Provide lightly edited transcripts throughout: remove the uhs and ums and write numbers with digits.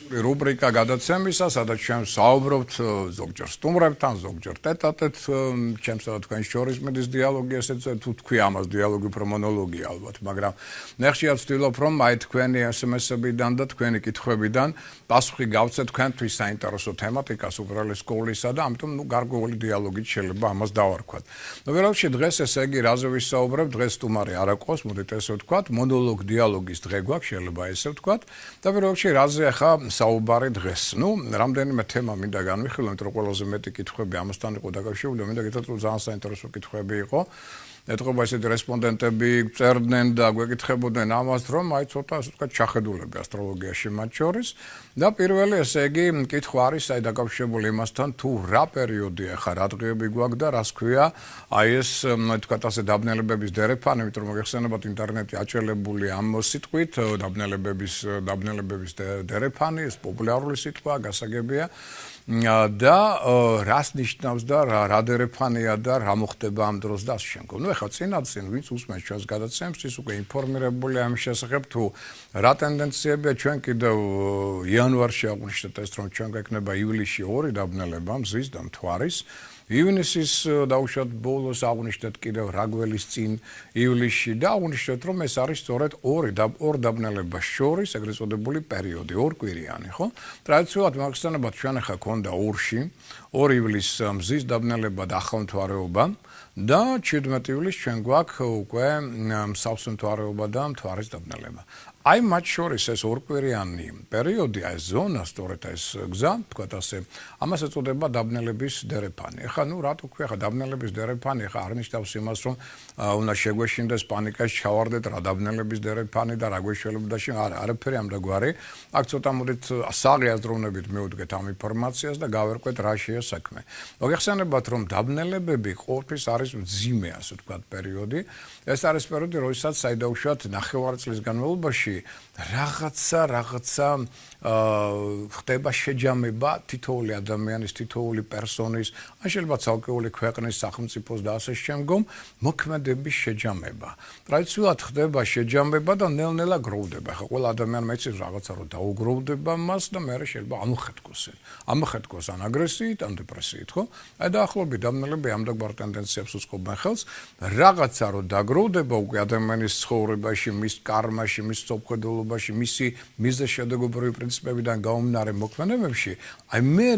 რუბრიკა გადაცემისა, სადაც ჩვენ საუბრობთ ზოგჯერ სტუმრებთან, ზოგჯერ ტეტ-ა-ტეტ, ჩემსა და თქვენ შორის მიდის დიალოგი, ესეც თუ თქვი ამას დიალოგი უფრო მონოლოგია ალბათ, მაგრამ ნახშირად ვცდილობ რომ აი თქვენი SMS-ებიდან და თქვენი კითხვებიდან პასუხი გავცეთ თქვენთვის საინტერესო თემატიკას უბრალოდ სკოლისა და ამიტომ გარკვეული დიალოგი შეიძლება ამას დავარქვათ. ნუ დღეს ესე იგი რაზე ვისაუბრებ, დღეს სტუმარი არ აქვს, მოდით ესე ვთქვათ, მონოლოგ დიალოგის დღე გვაქვს, შეიძლება ესე ვთქვათ და პირველ რიგში რაზე ახლა საუბარი დღეს. ნუ რამდენიმე თემა მინდა განვიხილო, იმიტომ რომ ყველაზე მეტი კითხვები ამასთან იყო დაკავშირებული, მინდა გითხრათ რომ ძალიან საინტერესო კითხვები იყო. ეთყობა ესეთი რესპონდენტები წერდნენ და გვეკითხებოდნენ ამას, რომ აი ცოტა ასე ვთქვათ ჩახედულები ასტროლოგიაში მათ შორის და პირველი ესე იგი კითხვა არის აი დაკავშირებული იმასთან, თუ რა პერიოდია ხა, რა დღეები გვაქვს და რას ქვია აი ეს ვთქვათ ასე დაბნელებების დერეფანი, იმიტომ რომ მოგეხსენებათ ინტერნეტი აჭრელებული ამ სიტყვით, დაბნელებების დერეფანი, ეს პოპულარული სიტყვა, გასაგებია. და რას ნიშნავს და რა დერეფანია და რა მოხდება ამ დროს და ასე შემდგომ. ნუ ეხლა წინ ვინც უსმენს ჩვენს გადაცემს, ის უკვე ინფორმირებულია ამის შესახებ, თუ რა ტენდენციებია. ჩვენ კიდევ იანვარში აღვნიშნეთ ეს, რომ ჩვენ გვექნება ივლისში 2 დაბნელება, მზის და მთვარის. ივნისის დაუშვათ ბოლოს აღვნიშნეთ კიდევ რაგველის წინ ივლისში და აღვნიშნეთ, რომ ეს არის სწორედ 2 დაბნელებას შორის ეგრეთ წოდებული პერიოდი, 2 კვირიანი, ხო? ტრადიციულად მოგხსენებათ, ჩვენ ახლა გქონდა 2-ში, 2 ივლისს მზის დაბნელება და ახალმთვარეობა და 17 ივლისს ჩვენ გვაქვს უკვე მსავსმთვარეობა და მთვარის დაბნელება. აი მათ შორის ეს 2 კვირიანი პერიოდი, ეს ზონა, სწორედ ეს გზა, თქვათ ასე, ამას ეწოდება დაბნელების დერეფანი. ეხლა ნუ რატო ქვია ხა დაბნელების დერეფანი, ეხლა არ ნიშნავს იმას, რომ უნდა შეგვეშინდეს პანიკაში ჩავარდეთ რა დაბნელების დერეფანი და რა გვეშველებდა შენ, არაფერი ამდაგვარი. აქ ცოტა მოდით საღიაზროვნებით მივუდგეთ ამ ინფორმაციას და გავერკვეთ რა შეა საქმე. მოგეხსენებათ, რომ დაბნელებები ყოველთვის არის მძიმე, ასე ვთქვათ, პერიოდი. ეს არის პერიოდი, როდესაც საიდაუშვათ ნახევარი წლის განმავლობაში რაღაცა ხდება შეჯამება თითოეული ადამიანის, თითოეული პერსონის, ან შეიძლება ცალკეული ქვეყნის, სახელმწიფოს და ასე შემდგომ მოქმედების შეჯამება. ტრადიციულად ხდება შეჯამება და ნელ-ნელა გროვდება. ხა ყველა ადამიანმა იცის რაღაცა რომ დაუგროვდება მას და მეორე შეიძლება ამოხეთქოს ან აგრესიით, ან დეპრესიით, ხო? აი დაახლოებით დაბნელები ამ დაგბარ ტენდენციებს უწყობენ ხელს. რაღაცა რომ დაგროვდება უკვე ადამიანის ცხოვრებაში, მის კარმაში, მის სოფხედულობაში, მისი მიზეზშედეგობრივი პრინციპებიდან გამომდინარე მოქმედებებში, აი მე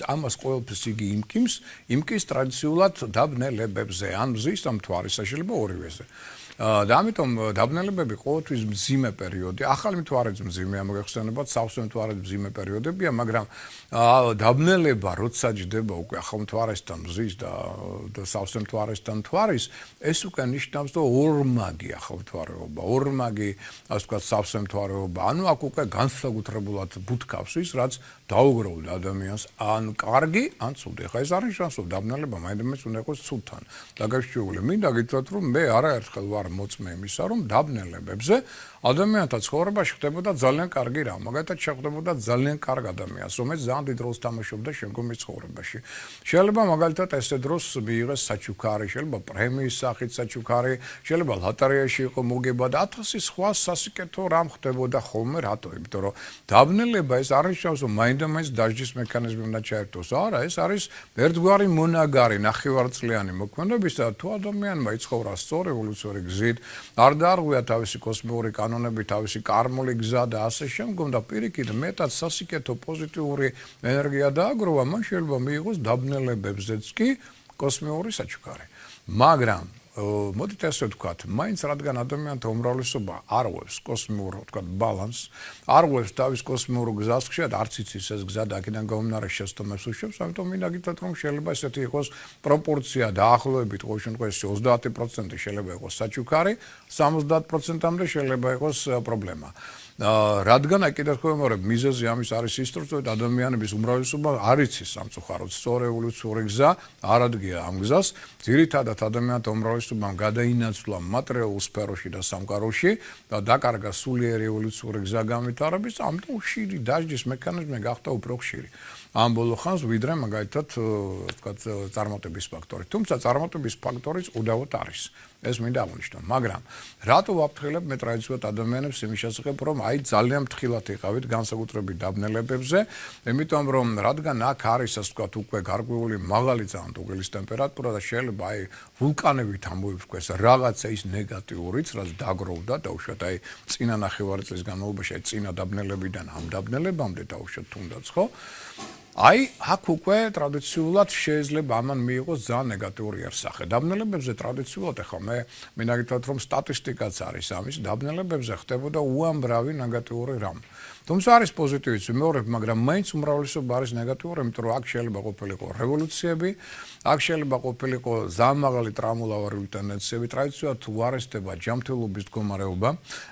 ამას ყოველთვის იგი იმკის ტრადიციულად დაბნელებებზე, ან მზის და მთვარის, შეიძლება ორივეზე. და ამიტომ დაბნელებები ყოველთვის მძიმე პერიოდი, ახალი მთვარეც მძიმეა, მოგეხსენებათ, სავსე მთვარეც მძიმე პერიოდებია, მაგრამ დაბნელება როცა ჯდება უკვე ახალ მთვარესთან მზის და სავსე მთვარესთან მთვარის, ეს უკვე ნიშნავს, რომ ორმაგი ახალ მთვარეობა, ორმაგი, ასე ვთქვათ, სავსე მთვარეობა, ანუ აქ უკვე განსაკუთრებულად ბუთქავს ის, რაც დაუგროვდა ადამიანს, ან კარგი, ან ცუდი. ხა ეს არის შანსი, რომ დაბნელება მაინდამაინც უნდა იყოს ცუდთან დაკავშირებული. მინდა გითხრათ, რომ მე არაერთხელ ვარ მოწმე იმისა, რომ დაბნელებებზე ადამიანთა ცხოვრებაში ხდებოდა ძალიან კარგი რამ, მაგალითად შეხვდებოდა ძალიან კარგ ადამიანს, რომელიც ძალიან დიდ როლს თამაშობდა შემდგომი ცხოვრებაში. შეიძლება მაგალითად ესე დროს მიიღეს საჩუქარი, შეიძლება პრემიის სახით საჩუქარი, შეიძლება ლოტერეაში იყო მოგება და 1000 სხვა სასიკეთო რამ ხდებოდა ხოლმე, რატო? იმიტომ რომ დაბნელება ეს არ ნიშნავს, რომ მაინდამაინც დაждის მექანიზმი უნდა ჩაერთოს. არა, ეს არის ერთგვარი მონაგარი, ნახევარწლიანი მოქმედებისა და თუ ადამიანმა იცხოვრა სწორ ევოლუციური გზით, არ დაარღვია თავისი კოსმიური კანონები, თავისი კარმული გზა და ასე შემდგომ და პირიქით მეტად სასიკეთო პოზიტიური ენერგია დააგროვა, მან შეიძლება მიიღოს დაბნელებებზეც კი კოსმიური საჩუქარი. მაგრამ მოდით ასე ვთქვათ, მაინც რადგან ადამიანთა უმრავლესობა არ ღვევს კოსმიურ, ვთქვათ, ბალანსს, არ ღვევს თავის კოსმიურ გზას, ხშირად არც იცის ეს გზა და აქედან გამომდინარე შეცდომებს უშვებს, ამიტომ მინდა გითხრათ, რომ შეიძლება ესეთი იყოს პროპორცია დაახლოებით ყოველ შემთხვევაში 30% შეიძლება იყოს საჩუქარი, 70%-მდე შეიძლება იყოს პრობლემა. რადგან აი კიდევ თქვენ მორებ მიზეზი ამის არის ის, რომ ადამიანების უმრავლესობა არ იცის სამწუხაროდ სწორ ევოლუციური გზა, არ ადგია ამ გზას, ძირითადად ადამიანთა უმრავლესობამ გადაინაცვლა მატერიალურ სფეროში და სამყაროში და დაკარგა სულიერი ევოლუციური გზა განვითარების, ამიტომ ხშირი დაждის მექანიზმი გახდა უფრო ხშირი. ამ ბოლო ხანს ვიდრე მაგალითად ვთქვათ წარმატების ფაქტორი. თუმცა წარმატების ფაქტორიც უდავოდ არის. ეს მინდა აღნიშნო, მაგრამ რატო ვაფრთხილებ მე ტრადიციულად ადამიანებს იმის შესახებ, რომ აი ძალიან ფრთხილად იყავით განსაკუთრებით დაბნელებებზე, იმიტომ რომ რადგან აქ არის ასე ვთქვათ უკვე გარკვეული მაღალი ძალიან დუღილის ტემპერატურა და შეიძლება აი ვულკანებით ამოიფრქვეს რაღაცა ის ნეგატიურიც, რაც დაგროვდა დაუშვათ აი წინა ნახევარი წლის განმავლობაში აი წინა დაბნელებიდან ამ დაბნელებამდე დაუშვათ თუნდაც ხო? აი, აქ უკვე ტრადიციულად შეიძლება ამან მიიღოს ძალიან ნეგატიური არსახე. დაბნელებებზე ტრადიციულად ახლა მე მინდა გითხრათ, რომ სტატისტიკაც არის ამის, დაბნელებებზე ხდებოდა უამრავი ნეგატიური რამ. თუმცა არის პოზიტივიც ვიმეორებ, მაგრამ მაინც უმრავლესობა არის ნეგატიური, იმიტომ რომ აქ შეიძლება ყოფილიყო რევოლუციები, აქ შეიძლება ყოფილიყო ძალიან მაღალი ტრამულავარული ტენდენციები, ტრადიციულად უარესდება ჯანმრთელობის მდგომარეობა,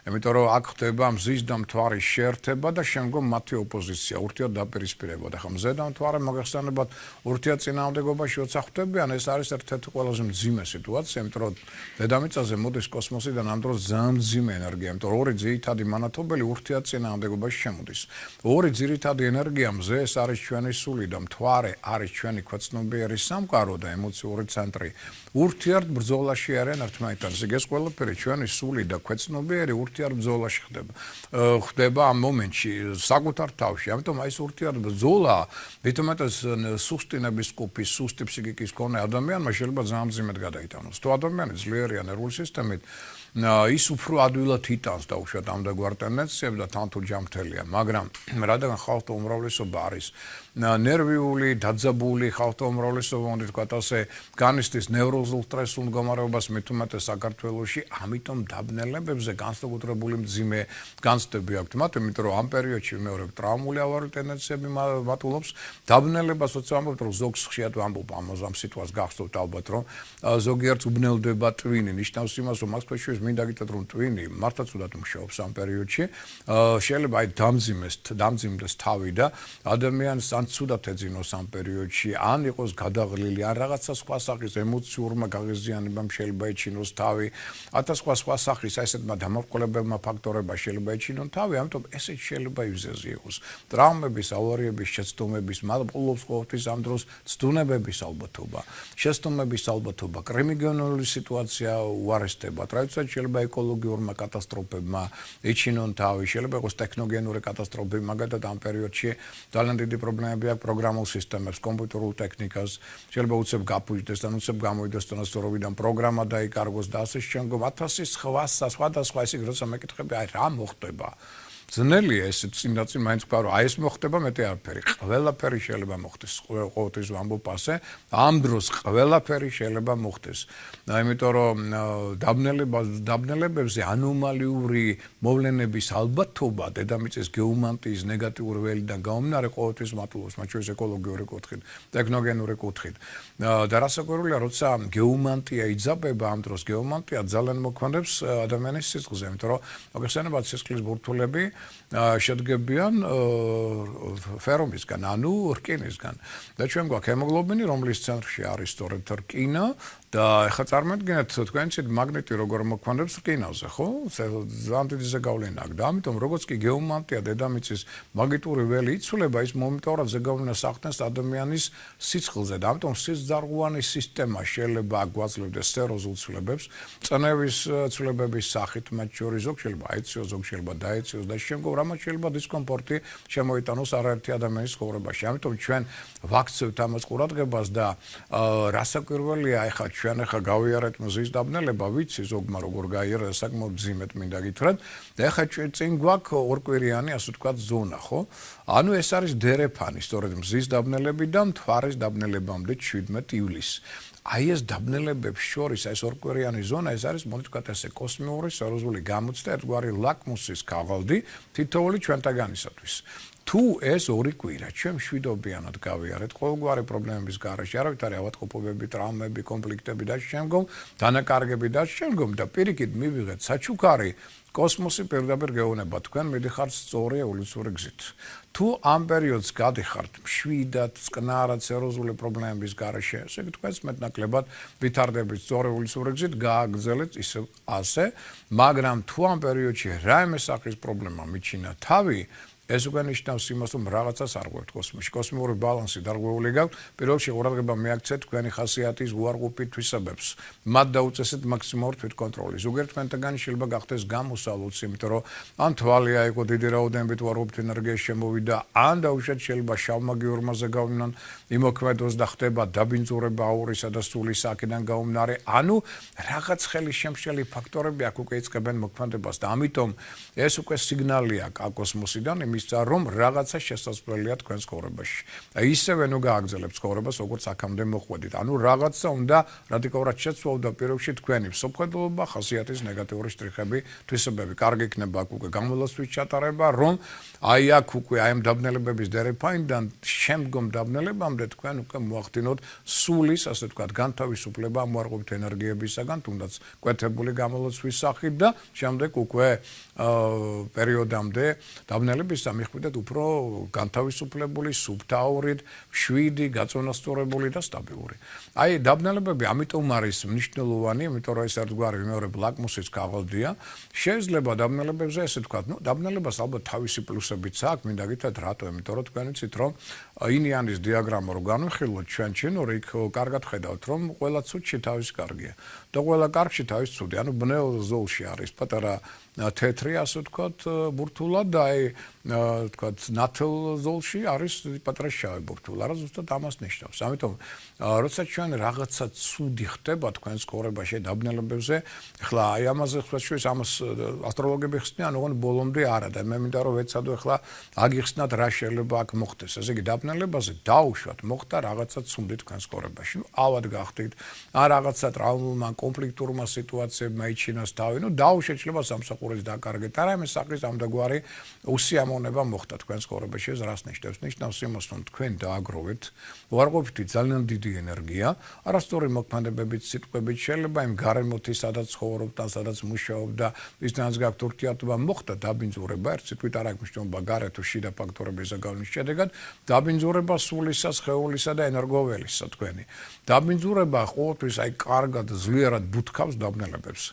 იმიტომ რომ აქ ხდება მზის და მთვარის შეერთება და შემდგომ მათი ოპოზიცია, ურთიერთ დაპირისპირება. და ხა მზე და მთვარე მაგახსენებათ ურთიერთ წინააღმდეგობაში როცა ხვდებიან, ეს არის ერთ-ერთი ყველაზე მძიმე სიტუაცია, იმიტომ რომ დედამიწაზე მოდის კოსმოსიდან ამ დროს ძალიან მძიმე ენერგია, იმიტომ რომ ორი ძირითადი მანათობელი ურთიერთ წინააღმდეგობაში შემოდის. ორი ძირითადი ენერგია მზე ეს არის ჩვენი სული და მთვარე არის ჩვენი ქვეცნობიერი სამყარო და ემოციური ცენტრი. ურთიერთ ბრძოლაში არიან ერთმანეთთან. ეს ყველაფერი ჩვენი სული და ქვეცნობიერი ურთიერთ ბრძოლაში ხდება ამ მომენტში საკუთარ თავში. ამიტომ აი ეს ურთიერთ ბრძოლა მეტომეტეს სუსტინების კუპის, სუსტი ფსიქიკის მქონე ადამიანმა შეიძლება ძალიან მძიმედ გადაიტანოს. თუ ადამიანი ძლიერია ნერვული სისტემით, ის უფრო ადვილად იტანს დაუშვათ ამდაგვარ ტენდენციებს და თან თუ ჯანმრთელია, მაგრამ რადგან ხალხთა უმრავლესობა არის ნერვიული, დაძაბული ხალხთა უმრავლესობა, უნდა ვთქვათ ასე, განიცდის ნევროზულ სტრესულ მდგომარეობას მით უმეტეს საქართველოში, ამიტომ დაბნელებებზე განსაკუთრებული მძიმე განცდები აქვთ მათ, იმიტომ რომ ამ პერიოდში ვიმეორებ ტრაუმული ავარიული ტენდენციები მატულობს, დაბნელებას როცა ამბობთ, რომ ზოგს ხშირად ვამბობ ამ სიტყვას გახსოვთ ალბათ, რომ ზოგიერთს უბნელდება ტვინი, ნიშნავს იმას, რომ მას ქვეშ მინდა გითხრათ, რომ ტვინი მართლაც უდად მუშაობს ამ პერიოდში, შეიძლება აი დამძიმდეს თავი და ადამიანს ან ცუდად ეძინოს ამ პერიოდში, ან იყოს გადაღლილი, ან რაღაცა სხვა სახის ემოციურმა გაღიზიანებამ შეიძლება ეჩინოს თავი, სხვა სახის ესეთმა დამარყოლებელმა ფაქტორებმა შეიძლება ეჩინონ თავი, ამიტომ ესეც შეიძლება იზეზე იყოს. ტრაუმების, ავარიების, შეცდომების, მალყულობს ყოველთვის ამ დროს ცდუნებების ალბათობა, შეცდომების ალბათობა, კრიმინალური სიტუაცია უარესდება. ტრადიციულად შეიძლება ეკოლოგიურმა კატასტროფებმა ეჩინონ თავი, შეიძლება იყოს ტექნოგენური კატასტროფები, მაგალითად ამ პერიოდში ძალიან დიდი პრობლემები აქვს პროგრამულ სისტემებს, კომპიუტერულ ტექნიკას, შეიძლება უცებ გაფუჭდეს და უცებ გამოიდეს თანასწორობიდან პროგრამა დაიკარგოს და ასე შემდგომ 1000 სხვადასხვა ისე როცა მეკითხები, აი რა მოხდება? ძნელია ეს წინდაწინ მაინც ვქვა რომ აი ეს მოხდება მეტი არაფერი. ყველაფერი შეიძლება მოხდეს. ყოველთვის ვამბობ ასე, ამ დროს ყველაფერი შეიძლება მოხდეს. იმიტომ რომ დაბნელებებზე ანომალიური მოვლენების ალბათობა დედამიწის გეომანტიის ნეგატიური ველიდან გამომდინარე ყოველთვის მატულობს, მათ შორის ეკოლოგიური კუთხით, ტექნოგენური კუთხით. და რასაკვირველია, როცა გეომანტია იძაბება, ამ დროს გეომანტია ძალიან მოქმედებს ადამიანის სისხლზე, იმიტომ რომ მოგეხსენებათ სისხლის ბურთულები შედგებიან ფერომისგან, ანუ რკინისგან. და ჩვენ გვაქვს ჰემოგლობინი, რომლის ცენტრში არის სწორედ რკინა და ეხლა წარმოიდგინეთ თქვენც მაგნიტი როგორ მოქმედებს რკინავზე, ხო? ძალიან დიდი ზეგავლენა აქვს და ამიტომ როგორც კი გეომანტია დედამიწის მაგნიტური ველი იცვლება, ის მომენტურად ზეგავლენას ახდენს ადამიანის სისხლზე და ამიტომ სისხლძარღვოვანი სისტემა შეიძლება გვაძლევდეს სეროზულ ცვლილებებს, წნევის ცვლილებების სახით, მათ შორის ზოგ შეიძლება აეციოს, ზოგ შეიძლება დაეციოს და შემდგომ რამაც შეიძლება დისკომფორტი შემოიტანოს არაერთი ადამიანის ცხოვრებაში. ამიტომ ჩვენ ვაქცევთ ამას ყურადღებას და რასაკვირველია, ეხლა ჩვენ გავიარეთ მზის დაბნელება, ვიცი ზოგმა როგორ გაიარა, საკმაოდ მძიმედ მინდა გითხრათ. და ეხლა ჩვენ წინ გვაქვს ორკვირიანი, ასე ვთქვათ, ზონა, ხო? ანუ ეს არის დერეფანი, სწორედ მზის დაბნელებიდან მთვარის დაბნელებამდე 17 ივლისს. აი ეს დაბნელებებს შორის ეს ორკვირიანი ზონა, ეს არის მოდი ვთქვათ ესე კოსმიური სერიოზული გამოცდა, ერთგვარი ლაკმუსის ქაღალდი თითოეული ჩვენთაგანისათვის. თუ ეს ორი კვირა ჩვენ მშვიდობიანად გავიარეთ ყოველგვარი პრობლემების გარეშე, არავით არის ავადმყოფობები, ტრაუმები, კონფლიქტები და შემდგომ დანაკარგები და შემდგომ და პირიქით მივიღეთ საჩუქარი კოსმოსი პირდაპირ გეუბნება თქვენ მიდიხართ სწორი ევოლუციური გზით. თუ ამ პერიოდს გადიხართ მშვიდად, წყნარად, სერიოზული პრობლემების გარეშე, ესე იგი თქვენს მეტნაკლებად ვითარდებით სწორი ევოლუციური გზით, გააგრძელეთ ისე ასე, მაგრამ თუ ამ პერიოდში რაიმე სახის პრობლემა მიჩინა თავი, ეს უკვე ნიშნავს იმას, რომ რაღაცას არ ღვევთ კოსმოსში. კოსმიური ბალანსი დარღვეული გაქვთ. პირველში ყურადღება მიაქცეთ თქვენი ხასიათის უარყოფით თვისებებს. მათ დაუწესეთ მაქსიმალური თვითკონტროლი. ზოგიერთ თქვენთაგანი შეიძლება გახდეს გამოსალოცი, იმიტომ რომ ან თვალი აიგო დიდი რაოდენობით უარყოფით ენერგია შემოვიდა, ან დაუშვათ შეიძლება შავმაგიორმაზე გავნან იმოქმედოს და ხდება დაბინძურება აურისა და სულის აქედან გაუმნარე. ანუ რაღაც ხელისშემშელი ფაქტორები აქ უკვე იწყებენ მოქმედებას და ამიტომ ეს უკვე სიგნალია კოსმოსიდან იმისა, რომ რაღაცა შესაძლებელია თქვენს ცხოვრებაში. და ისევე ნუ გააგრძელებთ ცხოვრებას, როგორც აქამდე მოხვედით. ანუ რაღაცა უნდა რადიკალურად შეცვალოთ პირველ რიგში თქვენი მსოფლმხედველობა, ხასიათის ნეგატიური შტრიხები, თვისებები. კარგი იქნება აქ უკვე გამოლასთვის ჩატარება, რომ აი აქ უკვე აი ამ დაბნელებების დერეფაინდან შემდგომ დაბნელებამდე თქვენ უკვე მოახდინოთ სულის, ასე ვთქვათ, განთავისუფლება უარყოფით ენერგიებისაგან, თუნდაც კვეთებული გამოლოცვის სახით და შემდეგ უკვე პერიოდამდე დაბნელებისა მიხვიდეთ უფრო განთავისუფლებული, სუბტაურით, შვიდი, გაწონასწორებული და სტაბილური. აი დაბნელებები ამიტომ არის მნიშვნელოვანი, იმიტომ რომ ეს ერთგვარი მეორე ლაკმუსის ქაღალდია. შეიძლება დაბნელებებზე ესე ვთქვათ, ნუ დაბნელებას ალბათ თავისი პლუსებიც აქვს, მინდა გითხრათ რატო, იმიტომ რომ თქვენ იცით რომ ინიანის დიაგრამა რო განვიხილოთ ჩვენ ჩინური იქ კარგად ხედავთ რომ ყველა ცუდში თავის კარგია და ყველა კარგში თავის ცუდი. ანუ ბნელ ზოლში არის პატარა თეთრი, ასე ვთქვათ, ბურთულა და აი ვთქვათ ნათელ ზოლში არის პატარა შავი ბურთულა. რა ზუსტად ამას ნიშნავს. ამიტომ როცა ჩვენ რაღაცა ცუდი ხდება თქვენს ცხოვრებაში დაბნელებებზე, ახლა აი ამაზე ხსვას ამას ასტროლოგები ხსნიან, ოღონდ ბოლომდე არა და მე მინდა რომ ვეცადო ახლა აგიხსნათ რა შეიძლება აქ მოხდეს. ესე იგი დაბნელებაზე დაუშვათ მოხდა რაღაცა ცუდი თქვენს ცხოვრებაში. ნუ ავად გახდით, ან რაღაცა ტრავმულმა, კონფლიქტურმა სიტუაციებმა იჩინოს თავი, ნუ დაუშვათ შეიძლება სამსახურს დაკარგეთ. არა მე საყრის ამდაგვარი უსიამოვნება მოხდა თქვენს ცხოვრებაში. ეს რას ნიშნავს? ნიშნავს იმას, რომ თქვენ დააგროვეთ უარყოფითი ძალიან დიდი ენერგია, არასწორი მოქმედებებით, სიტყვებით, შეიძლება იმ გარემოთი, სადაც ცხოვრობთ და სადაც მუშაობთ და ისთანაც გაქვთ ურთიერთობა, მოხდა დაბინძურება, ერთ სიტყვით არ აქვს მნიშვნელობა გარე თუ შიდა ფაქტორების ზეგავნის შედეგად, დაბინძურება სულისა, სხეულისა და ენერგოველისა თქვენი. დაბინძურება ყოველთვის აი კარგად, ძლიერად ბუთქავს დაბნელებებს.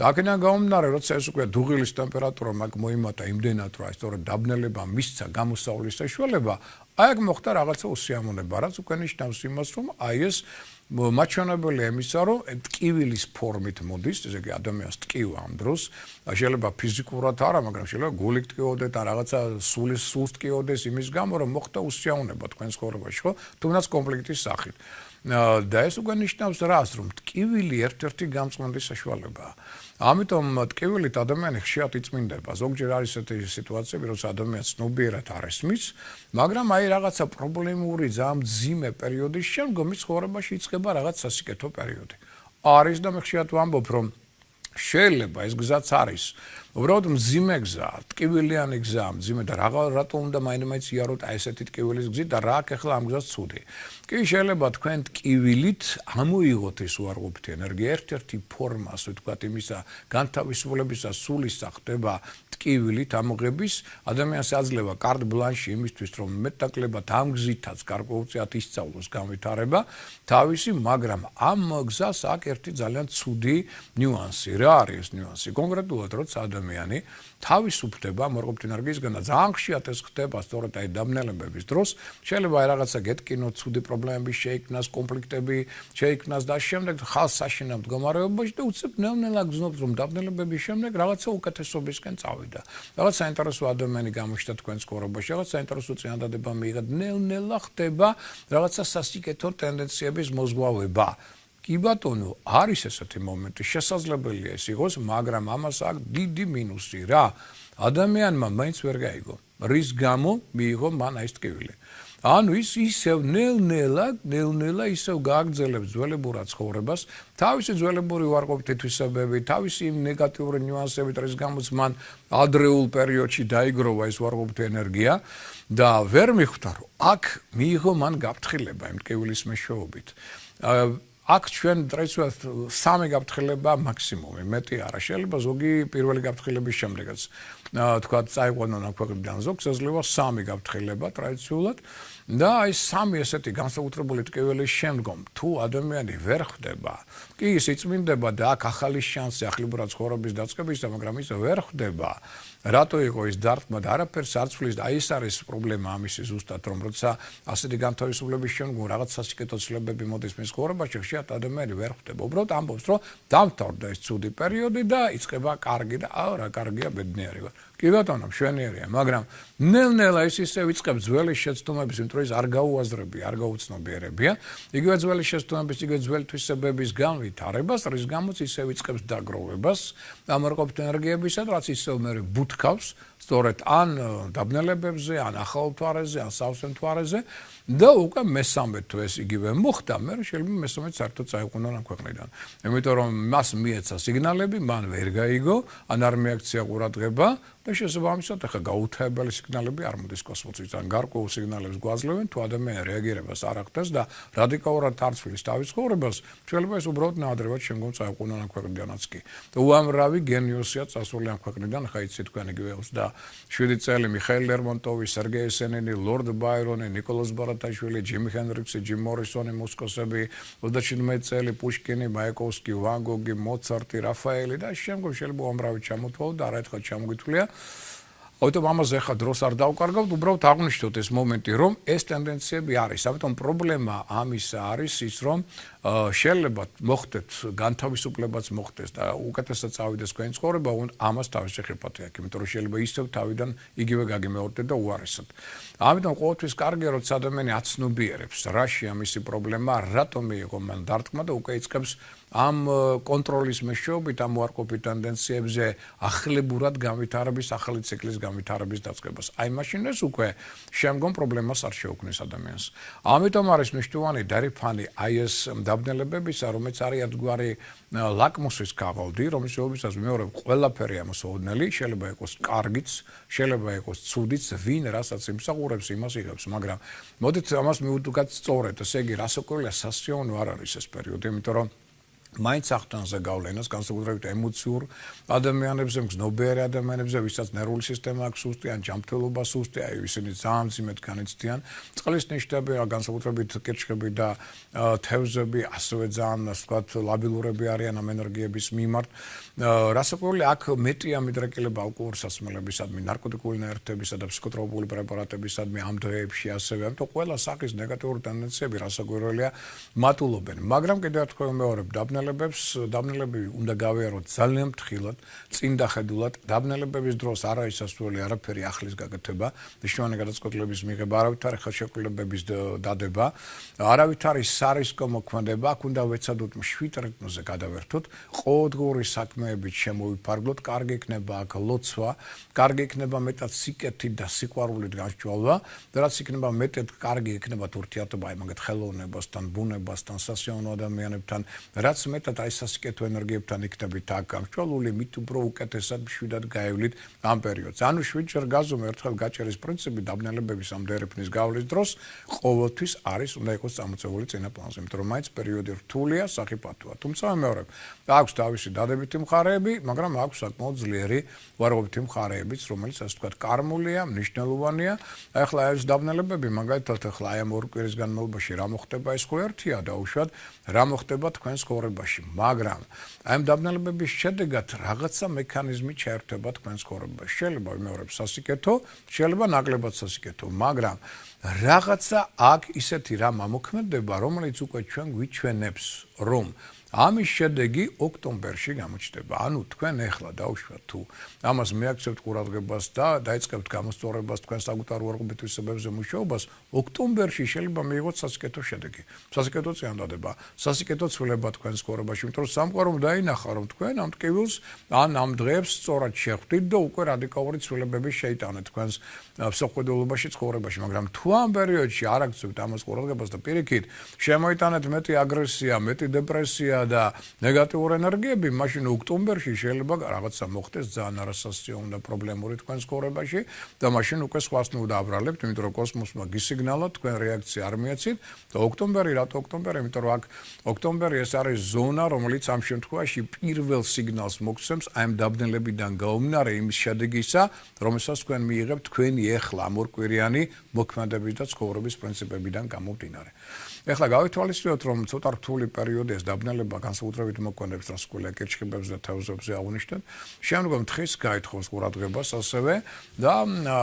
და აქედან გამომდინარე, როცა ეს უკვე დუღილის ტემპერატურა მაგ მოიმატა იმდენად, რომ აი სწორედ დაბნელება მისცა გამოსავლის საშუალება, აი აქ მოხდა რაღაცა უსიამოვნება, რაც უკვე ნიშნავს იმას, რომ აი ეს მაჩვენებელია იმისა, რომ ტკივილის ფორმით მოდის, ესე იგი ადამიანს ტკივა ამ დროს, შეიძლება ფიზიკურად არა, მაგრამ შეიძლება გული ტკივოდეთ ან რაღაცა სულს ტკივოდეს იმის გამო, რომ მოხდა უსიამოვნება თქვენს ცხოვრებაში, ხო? თუნდაც კონფლიქტის სახით. და ეს უკვე ნიშნავს რას, რომ ტკივილი ერთ-ერთი გამწვანდი საშუალებაა. ამიტომ ტკივილით ადამიანი ხშირად იწმინდება. ზოგჯერ არის ესეთი სიტუაციები, როცა ადამიანს ცნობიერად არ ესმის, მაგრამ აი რაღაცა პრობლემური ძალიან მძიმე პერიოდის შემდგომ მის ცხოვრებაში იწყება რაღაც სასიკეთო პერიოდი. არის და მე ხშირად ვამბობ, რომ შეიძლება ეს გზაც არის. უბრალოდ მძიმე გზა, ტკივილიანი გზა, მძიმე და რატო უნდა მაინც იაროთ აი ესეთი ტკივილის გზით და რა აქვს ახლა ამ გზას ცუდი. კი შეიძლება თქვენ ტკივილით ამოიღოთ ეს უარყოფითი ენერგია, ერთ-ერთი ფორმა, ასე ვთქვათ, იმისა განთავისუფლებისა სულისა ხდება ტკივილით ამოღების, ადამიანს აძლევა კარტ ბლანში იმისთვის, რომ მეტნაკლებად ამ გზითაც გარკვეულწილად ისწავლოს განვითარება თავისი, მაგრამ ამ გზას აქვს ერთი ძალიან ცუდი ნიუანსი. რა არის ეს ნიუანსი? კონკრეტულად როცა ადამიანი თავისუფლდება უარყოფითი ენერგიისგან და ძალიან ხშირად ეს ხდება სწორედ აი დაბნელებების დროს, შეიძლება აი რაღაცა გეტკინოთ, ცუდი პრობლემები შეიქმნას, კონფლიქტები შეიქმნას და შემდეგ ხალხს საშინელ მდგომარეობაში და უცებ ნელ-ნელა გრძნობთ, რომ დაბნელებების შემდეგ რაღაცა უკეთესობისკენ წავიდა. რაღაც საინტერესო ადამიანი გამოჩნდა თქვენს ცხოვრებაში, რაღაც საინტერესო წინადადება მიიღეთ, ნელ-ნელა ხდება რაღაცა სასიკეთო ტენდენციების მოზღვავება. კი ბატონო, არის ესეთი მომენტი, შესაძლებელია ეს იყოს, მაგრამ ამას აქვს დიდი მინუსი რა. ადამიანმა მაინც ვერ გაიგო, რის გამო მიიღო მან აი ეს ტკივილი. ანუ ის ისევ ნელ-ნელა ისევ გააგრძელებს ძველებურად ცხოვრებას, თავისი ძველებური უარყოფითი თვისებები, თავისი იმ ნეგატიური ნიუანსებით, რის გამოც მან ადრეულ პერიოდში დაიგროვა ეს უარყოფითი ენერგია და ვერ მიხვდა, რომ აქ მიიღო მან გაფრთხილება იმ ტკივილის მეშვეობით. აქ ჩვენ ტრადიციულად 3 გაფრთხილება მაქსიმუმი, მეტი არა. შეიძლება ზოგი პირველი გაფრთხილების შემდეგაც თქვა წაიყვანონ ამ ქვეყნიდან ზოგს ეძლევა 3 გაფრთხილება ტრადიციულად და აი 3 ესეთი განსაკუთრებული ტკივილის შემდგომ თუ ადამიანი ვერ ხვდება კი ის იწმინდება და აქ ახალი შანსი ახლებურად ცხოვრების დაწყებისა მაგრამ ის ვერ ხვდება რატო იყო ის დარტყმა და არაფერს არ ცვლის და აი ეს არის პრობლემა ამისი ზუსტად რომ როცა ასეთი განთავისუფლების შემდგომ რაღაც სასიკეთო ცვლილებები მოდის მის ცხოვრებაში ხშირად ადამიანი ვერ ხვდება უბრალოდ ამბობს რომ დამთავრდა ეს ცუდი პერიოდი და იწყება კარგი და აუ რა კარგია ბედნიერი ვარ კი ბატონო მშვენიერია მაგრამ ნელ-ნელა ის ისე იწყებს ძველი შეცდომების იმიტომ რომ ის არ გაუაზრებია არ გაუცნობიერებია იგივე ძველი შეცდომების იგივე ძველი თვისებების განვითარებას რის გამოც ისე იწყებს დაგროვებას ამარყოფით ენერგიებისა რაც ისევ მე ბუთქავს სწორედ ან დაბნელებებზე ან ახალ მთვარეზე ან სავსე მთვარეზე და უკვე მესამე თუ ეს იგივე მოხდა მე შეიძლება მესამეც საერთოდ წაიყვანონ ამ ქვეყნიდან იმიტომ რომ მას მიეცა სიგნალები მან ვერ გაიგო ან არ მიაქცია ყურადღება და შესაბამისად ახლა გაუთავებელი სიგნალები არ მოდის კოსმოსიდან გარკვეულ სიგნალებს გვაძლევენ თუ ადამიანი რეაგირებას არ ახდენს და რადიკალურად არ ცვლის თავის ცხოვრებას შეიძლება ეს უბრალოდ ნაადრევად შემდგომ წაიყვანონ ამ ქვეყნიდანაც კი და უამრავი გენიოსია წასული ამ ქვეყნიდან ხა იცით თქვენ იგივე 27 წელი მიხეილ ლერმონტოვი სერგეი ესენინი ლორდ ბაირონი ნიკოლას ბარათაშვილი ჯიმი ჰენდრიქსი ჯიმ მორისონი მოსკოვსები 37 წელი პუშკინი მაიკოვსკი ვან გოგი მოცარტი რაფაელი და შემდგომ შეიძლება უამრავი ჩამოთვალოთ და არაერთხელ ჩამოგითვლია Auto ამაზე ხა დროს არ დავკარგავთ, უბრალოდ აღნიშნოთ ეს მომენტი, რომ ეს ტენდენციები არის. ამიტომ პრობლემა ამისა არის ის, რომ შეიძლება მოხდეთ განთავისუფლებაც მოხდეს და უკეთესად წავიდეს თქვენი ცხოვრება, ამას თავის შეხედვით აქვს, იმიტომ რომ შეიძლება ისევ თავიდან იგივე გაგიმეორდეთ და უარესად. ამიტომ ყოველთვის კარგია, როცა ადამიანი აცნობიერებს, რაშია მისი პრობლემა, რატომ მიიღო მან დარტყმა და უკვე იწყებს ამ კონტროლის მეშვეობით, ამ უარყოფით ტენდენციებზე ახლებურად განვითარების, ახალი ციკლის განვითარების დაწყებას. აი მაშინ ეს უკვე შემდგომ პრობლემას არ შეუქმნის ადამიანს. ამიტომ არის მნიშვნელოვანი დარიფანი აი ეს დაბნელებებისა, რომელიც არის ერთგვარი ლაკმუსის კაღალდი, რომელიც შეუძლებს მეორე ყველაფერი ამოსაოდნელი, შეიძლება იყოს კარგიც, შეიძლება იყოს ცუდიც, ვინ რასაც იმსახურებს, იმას იღებს, მაგრამ მოდით ამას მივუდგათ სწორედ, ესე იგი რასაკვირველია სასიაოვნო არ არის ეს პერიოდი, იმიტომ რომ მაინც ახტანზე გავლენას განსაკუთრებით ემოციურ ადამიანებზე, მგზნობიარე ადამიანებზე, ვისაც ნერვული სისტემა აქვს სუსტი ან ჯანმრთელობა სუსტი, აი ისინი ძალიან მძიმედ განიცდიან. წყლის ნიშნები, განსაკუთრებით კირჩხები და თევზები, ასევე ძალიან, ასე ვთქვათ, ლაბილურები არიან ამ ენერგიების მიმართ. რასაკვირველია, აქ მეტია მიდრეკილება ალკოჰოლურ სასმელებისადმი, ნარკოტიკული ნაერთებისა და ფსიქოტროპული პრეპარატებისადმი ამ დღეებში ასევე. ამიტომ ყველა სახის ნეგატიური ტენდენციები რასაკვირველია მატულობენ. მაგრამ კიდევ ერთხელ ვიმეორებ, დაბნელებები უნდა გავიაროთ ძალიან ფრთხილად, წინ დახედულად. დაბნელებების დროს არ არის სასურველი არაფერი ახლის გაკეთება, მნიშვნელოვანი გადაწყვეტილების მიღება, არავითარი ხელშეკრულებების დადება, არავითარი სარისკო მოქმედება, აქ უნდა ვეცადოთ მშვიდ რიტმზე გადავერთოთ, ყოველდღიური საქმეებით შემოვიფარგლოთ, კარგი იქნება აქ ლოცვა, კარგი იქნება მეტად სიკეთით და სიყვარულით გასჯვალვა, და რაც იქნება მეტად კარგი იქნება ურთიერთობა აი მაგათ ხელოვნებასთან, ბუნებასთან, სასიაოვნო ადამიანებთან, რაც მეტად აი სასიკეთო ენერგიებთან იქნებით აქ გამჭვალული, მით უფრო უკეთესად მშვიდად გაევლით ამ პერიოდს. ანუ შვიდჯერ გაზომე ერთხელ გაჭერის პრინციპი დაბნელებების ამ დერეფნის გავლის დროს ყოველთვის არის უნდა იყოს წამოწეული წინა პლანზე, იმიტომ რომ მაინც პერიოდი რთულია, სახიფათოა. თუმცა მეორე, აქვს თავისი დადებითი მხარეები, მაგრამ აქვს საკმაოდ ძლიერი უარყოფითი მხარეებიც, რომელიც ასე ვთქვათ, კარმულია, მნიშვნელოვანია. ახლა ეს დაბნელებები, მაგალითად, ახლა აი ამ 2 კვირის განმავლობაში რა მოხდება, ეს ხო ერთია დაუშვათ, რა მოხდება თქვენს ცხოვრებაში, მაგრამ აი ამ დაბნელებების შედეგად რაღაცა მექანიზმი ჩაერთვება თქვენს ცხოვრებაში. შეიძლება ვიმეორებ სასიკეთო, შეიძლება ნაკლებად სასიკეთო, მაგრამ რაღაცა აქ ისეთი რამ ამოქმედება, რომელიც უკვე ჩვენ გვიჩვენებს, რომ ამის შედეგი ოქტომბერში გამოჩნდება. ანუ თქვენ ეხლა დაუშვათ თუ ამას მიაქცევთ ყურადღებას და დაიწყებთ გამოსწორებას თქვენ საკუთარ უარყოფით თვისებებზე მუშაობას, ოქტომბერში შეიძლება მიიღოთ სასიკეთო შედეგი. სასიკეთო წინადადება, სასიკეთო ცვლილება თქვენს ცხოვრებაში, იმიტომ რომ სამყარომ დაინახა, რომ თქვენ ამ ტკივილს ან ამ დღეებს სწორად შეხვდით და უკვე რადიკალური ცვლილებები შეიტანეთ თქვენს მსოფლმხედველობაში ცხოვრებაში, მაგრამ თუ ამ პერიოდში არ აქცევთ ამას ყურადღებას და პირიქით, შემოიტანეთ მეტი აგრესია, მეტი დეპრესია ემოცია და ნეგატიური ენერგიები, მაშინ ოქტომბერში შეიძლება რაღაცა მოხდეს ძალიან არასასწიო და პრობლემური თქვენს ცხოვრებაში და მაშინ უკვე სხვას ნუ იმიტომ რომ კოსმოსმა გისიგნალა თქვენ რეაქცია არ მიეცით და ოქტომბერი რატო ოქტომბერი იმიტომ რომ აქ ოქტომბერი ეს არის ზონა რომელიც ამ შემთხვევაში პირველ სიგნალს მოგცემს აი ამ დაბნელებიდან გაუმდინარე იმის შედეგისა რომელსაც თქვენ მიიღებთ თქვენი ეხლა ამ ორკვირიანი მოქმედების და ცხოვრების პრინციპებიდან გამომდინარე ეხლა გავითვალისწინოთ რომ ცოტა რთული პერიოდი ეს დაბნელება განსაკუთრებით მოქმედებს რასკვლელ კირჩხიბებზე და თევზებზე აღვნიშნეთ შემდგომ თხის გაითხოვს ყურადღებას ასევე და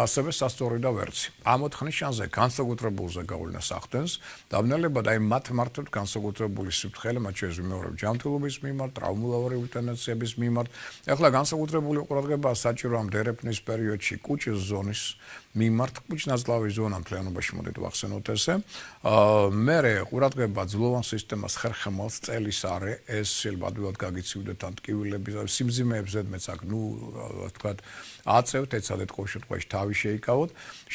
ასევე სასწორი და ვერცი ამ ოთხ ნიშანზე განსაკუთრებულზე გავლენას ახდენს დაბნელება და აი მათ მართლაც განსაკუთრებული სიფრთხილე მათ შორის ვიმეორებ ჯანმრთელობის მიმართ ტრავმულოვანი ტენდენციების მიმართ ეხლა განსაკუთრებული ყურადღება საჭირო ამ დერეფნის პერიოდში კუჭის ზონის მიმართ კუჭნაზლავის ზონა მთლიანობაში მოდით ვახსენოთ ესე მერე ყურადღება ძლოვან სისტემას ხერხემალს წელის არე ეს შეიძლება ადვილად გაგიცივდეთ ან ტკივილების სიმძიმეებს ზედმეც აქ ნუ ვთქვათ აწევთ ეცადეთ ყოველ შემთხვევაში თავი შეიკავოთ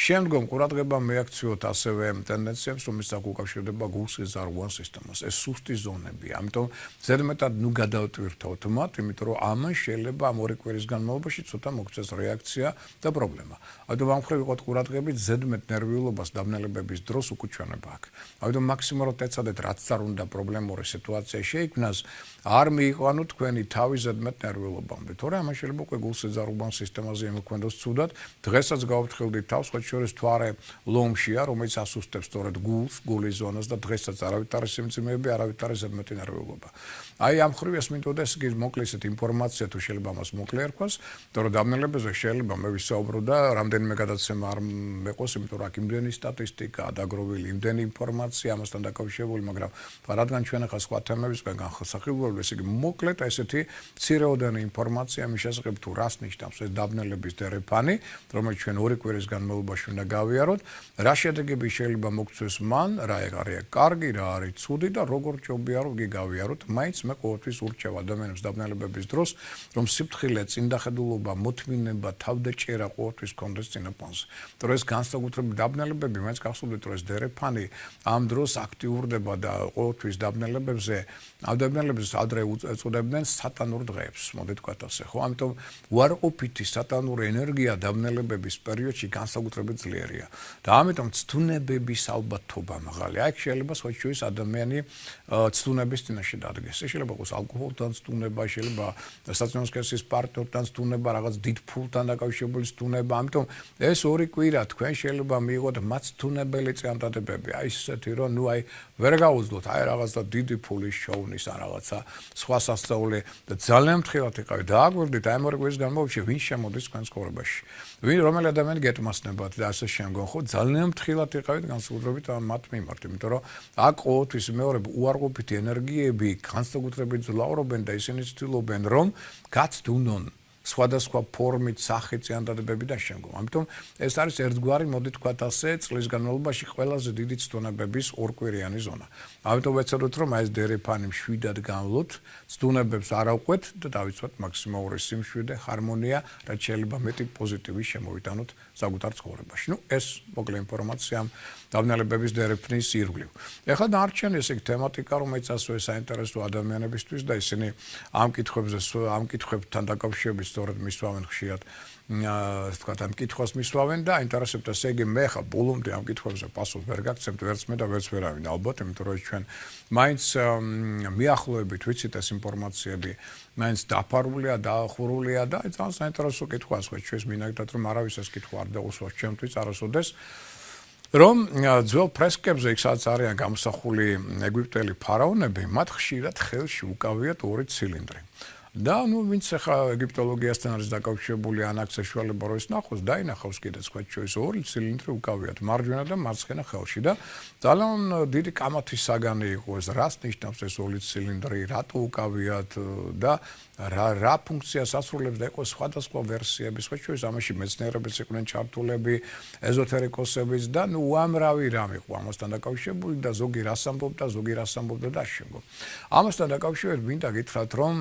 შემდგომ ყურადღება მეაქციოთ ასევე ტენდენციებს რომელიც აქ უკავშირდება გულსიზარღვან სისტემას ეს სუსტი ზონებია ამიტომ ზედმეტად ნუ გადავტვირთოთ მათ იმიტომ რომ ამან შეიძლება ამ ორი კვირის განმავლობაში ცოტა მოგწეს რეაქცია და პრობლემა ამიტომ ამ მხრივ იყოთ ყურადღებით ზედმეტ ნერვიულობას დაბნელებების დროს უკუჩვენება აქვს ამიტომ მაქსიმალურად ეცადეთ რაც არ უნდა პრობლემური სიტუაცია შეიქმნას არ მიიყვანოთ თქვენი თავი ზედმეტ ნერვიულობამდე თორე ამან შეიძლება უკვე გულსიზარღვან სისტემაზე ემოქმედოს ცუდად დღესაც გავფრთხილდით თავს სხვა შორის თვარე ლომშია რომელიც ასუსტებს სწორედ გულს გულის ზონას და დღესაც არავით არის სიმძიმეები არავით არის ზედმეტი ნერვიულობა აი ამ ხრივ ეს მინდოდა ეს იგი მოკლე ისეთ ინფორმაცია თუ შეიძლება მას მოკლე ერქვას თორე დაბნელებებზე შეიძლება მე ვისაუბრო და რამდენიმე გადაცემა არ მეყოს იმიტომ რომ აქ იმდენი სტატისტიკა დაგროვილი იმდენი ინფორმაცია ამასთან დაკავშირებული მაგრამ რადგან ჩვენ ახლა სხვა თემებისგან განხსახილებული ესე იგი მოკლედ ესეთი მცირეოდენი ინფორმაცია მის შესახებ თუ რას ნიშნავს ეს დაბნელების დერეფანი რომელიც ჩვენ ორი კვირის განმავლობაში უნდა გავიაროთ რა შედეგები შეიძლება მოგცეს მან რა არის კარგი რა არის ცუდი და როგორ ჭობია რომ იგი გავიაროთ მაინც მე ყოველთვის ურჩევ ადამიანებს დაბნელებების დროს რომ სიფრთხილე წინდახედულობა მოთმინება თავდაჭერა ყოველთვის კონდეს წინაპონზე თორე ეს განსაკუთრებით დაბნელებები მაინც გახსოვდეთ რომ ეს დერეფანი ამ დროს აქტიურდება და ყოველთვის დაბნელებებზე დაბნელებებს ადრე ეწოდებდნენ სატანურ დღეებს მოდით ვთქვათ ასე ხო ამიტომ უარყოფითი სატანური ენერგია დაბნელებების პერიოდში განსაკუთრებით ძლიერია და ამიტომ ცდუნებების ალბათობა მაღალი აქ შეიძლება სხვა შორის ადამიანი ცდუნების წინაშე დადგეს ეს შეიძლება იყოს ალკოჰოლთან ცდუნება შეიძლება საწინაო სქესის პარტნიორთან ცდუნება რაღაც დიდ ფულთან დაკავშირებული ცდუნება ამიტომ ეს ორი კვირა თქვენ შეიძლება მიიღოთ მათ ცდუნებელი წინადადებები აი ესეთი რომ ნუ აი ვერ გაუძლოთ აი რაღაცა დიდი ფულის შოუნის ან რაღაცა სხვა სასწაული და ძალიან მთლიანად იყავით დააგვირდით აი ორი კვირის განმავლობაში ვინ შემოდის თქვენ ცხოვრებაში ვინ რომელი ადამიანი გეტმასნებათ და ასე შემდგომ ხო ძალიან მთლიანად იყავით განსაკუთრებით მათ მიმართ იმიტომ რომ აქ ყოველთვის მეორე უარყოფითი ენერგიები განსაკუთრებით ძლავრობენ და ისინი ცდილობენ რომ გაცდუნონ სხვადასხვა ფორმით სახით წინადადებები და შემდგომ. ამიტომ ეს არის ერთგვარი მოდით ვთქვათ ასე წლის განმავლობაში ყველაზე დიდი ცდუნებების ორკვირიანი ზონა. ამიტომ ვეცადოთ რომ ეს დერეფანი მშვიდად განვლოთ, ცდუნებებს არ ავყვეთ და დავიცვათ მაქსიმალური სიმშვიდე, ჰარმონია, რაც შეიძლება მეტი პოზიტივი შემოვიტანოთ საკუთარ ცხოვრებაში. ნუ ეს მოკლე ინფორმაცია დაბნელებების დერეფნის ირგვლივ. ეხლა დარჩენილი ეს თემატიკა რომელიც ასევე საინტერესო ადამიანებისთვის და ისინი ამ კითხვებთან დაკავშირებით სწორედ მისვავენ ხშირად ასე ვთქვათ ამ კითხვას მისვავენ და აინტერესებთ ესე იგი მე ხა ბოლომდე ამ კითხვებზე პასუხს ვერ გაგცემთ ვერც მე და ვერც ვერავინ ალბათ იმიტომ რომ ჩვენ მაინც მიახლოებით ვიცით ეს ინფორმაციები მაინც დაფარულია დაახურულია და ძალიან საინტერესო კითხვაა სხვა ჩვენს მინაგდათ რომ არავის ეს კითხვა არ დაუსვას ჩემთვის არასოდეს რომ ძველ ფრესკებზე იქ სადაც არიან გამოსახული ეგვიპტელი ფარაონები მათ ხშირად ხელში უკავიათ ორი ცილინდრი და ნუ ვინც ახლა ეგვიპტოლოგიასთან არის დაკავშირებული ან აქ საშუალება რო ის ნახოს დაინახავს კიდე სხვა ჩვენს ორი ცილინდრი უკავიათ მარჯვენა და მარცხენა ხელში და ძალიან დიდი კამათის საგანი იყო ეს რას ნიშნავს ეს ორი ცილინდრი რატო უკავიათ და რა ფუნქციას ასრულებს და იყო სხვადასხვა ვერსიები სხვა ჩვენს ამაში მეცნიერებიც იყვნენ ჩართულები ეზოთერიკოსებიც და ნუ უამრავი რამ იყო ამასთან დაკავშირებული და ზოგი რას ამბობდა ზოგი რას ამბობდა და შემო ამასთან დაკავშირებით მინდა გითხრათ რომ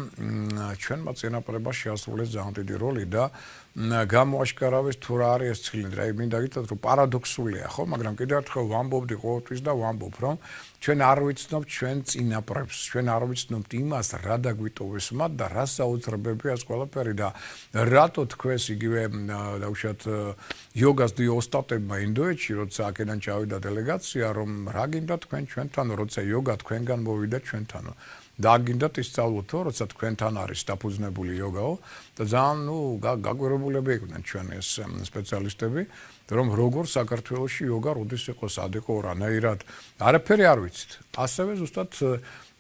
ჩვენმა წინაპრებმა შეასრულეს ძალიან დიდი როლი და გამოაშკარავეს თუ რა არის ეს ცილინდრი. აი მინდა გითხრათ რომ პარადოქსულია ხო, მაგრამ კიდევ ერთხელ ვამბობდი ყოველთვის და ვამბობ რომ ჩვენ არ ვიცნობთ ჩვენ წინაპრებს, ჩვენ არ ვიცნობთ იმას რა დაგვიტოვეს მათ და რა საოცრებებია ეს ყველაფერი და რატო თქვენს იგივე დაუშვათ იოგას დი ოსტატებმა ინდოეთში როცა აქედან ჩავიდა დელეგაცია რომ რა გინდა თქვენ ჩვენთანო როცა იოგა თქვენგან მოვიდა ჩვენთანო და გინდათ ისწავლოთო, როცა თქვენთან არის დაფუძნებული იოგაო და ძალიან გაგვირებულები იყვნენ ჩვენ ეს სპეციალისტები, რომ როგორ საქართველოში იოგა როდის იყოს ადეკვო რანაირად არაფერი არ ვიცით. ასევე ზუსტად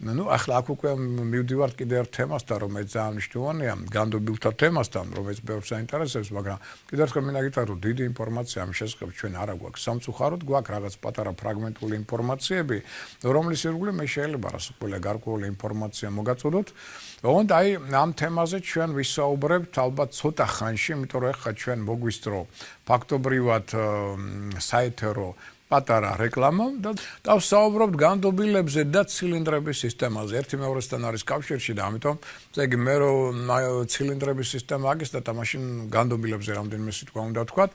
ახლა აქ უკვე მივდივართ კიდევ ერთ თემასთან, რომელიც ძალიან მნიშვნელოვანია, განდობილთა თემასთან, რომელიც ბევრს აინტერესებს, მაგრამ კიდევ ერთხელ მინდა გითხრათ, რომ დიდი ინფორმაცია ამ შესახებ ჩვენ არ აქვს. სამწუხაროდ გვაქვს რაღაც პატარა ფრაგმენტული ინფორმაციები, რომლის ირგვლივ მე შეიძლება რასაკვირველია გარკვეული ინფორმაცია მოგაწოდოთ. ოღონდ აი ამ თემაზე ჩვენ ვისაუბრებთ ალბათ ცოტა ხანში, იმიტომ რომ ახლა ჩვენ მოგვისწრო ფაქტობრივად საეთერო პატარა რეკლამა და ვსაუბრობთ განდობილებზე და ცილინდრების სისტემაზე. ერთი მეორესთან არის კავშირში და ამიტომ ზეგი მე რომ ცილინდრების სისტემა აგესდა და მაშინ განდობილებზე რამდენიმე სიტყვა უნდა ვთქვათ.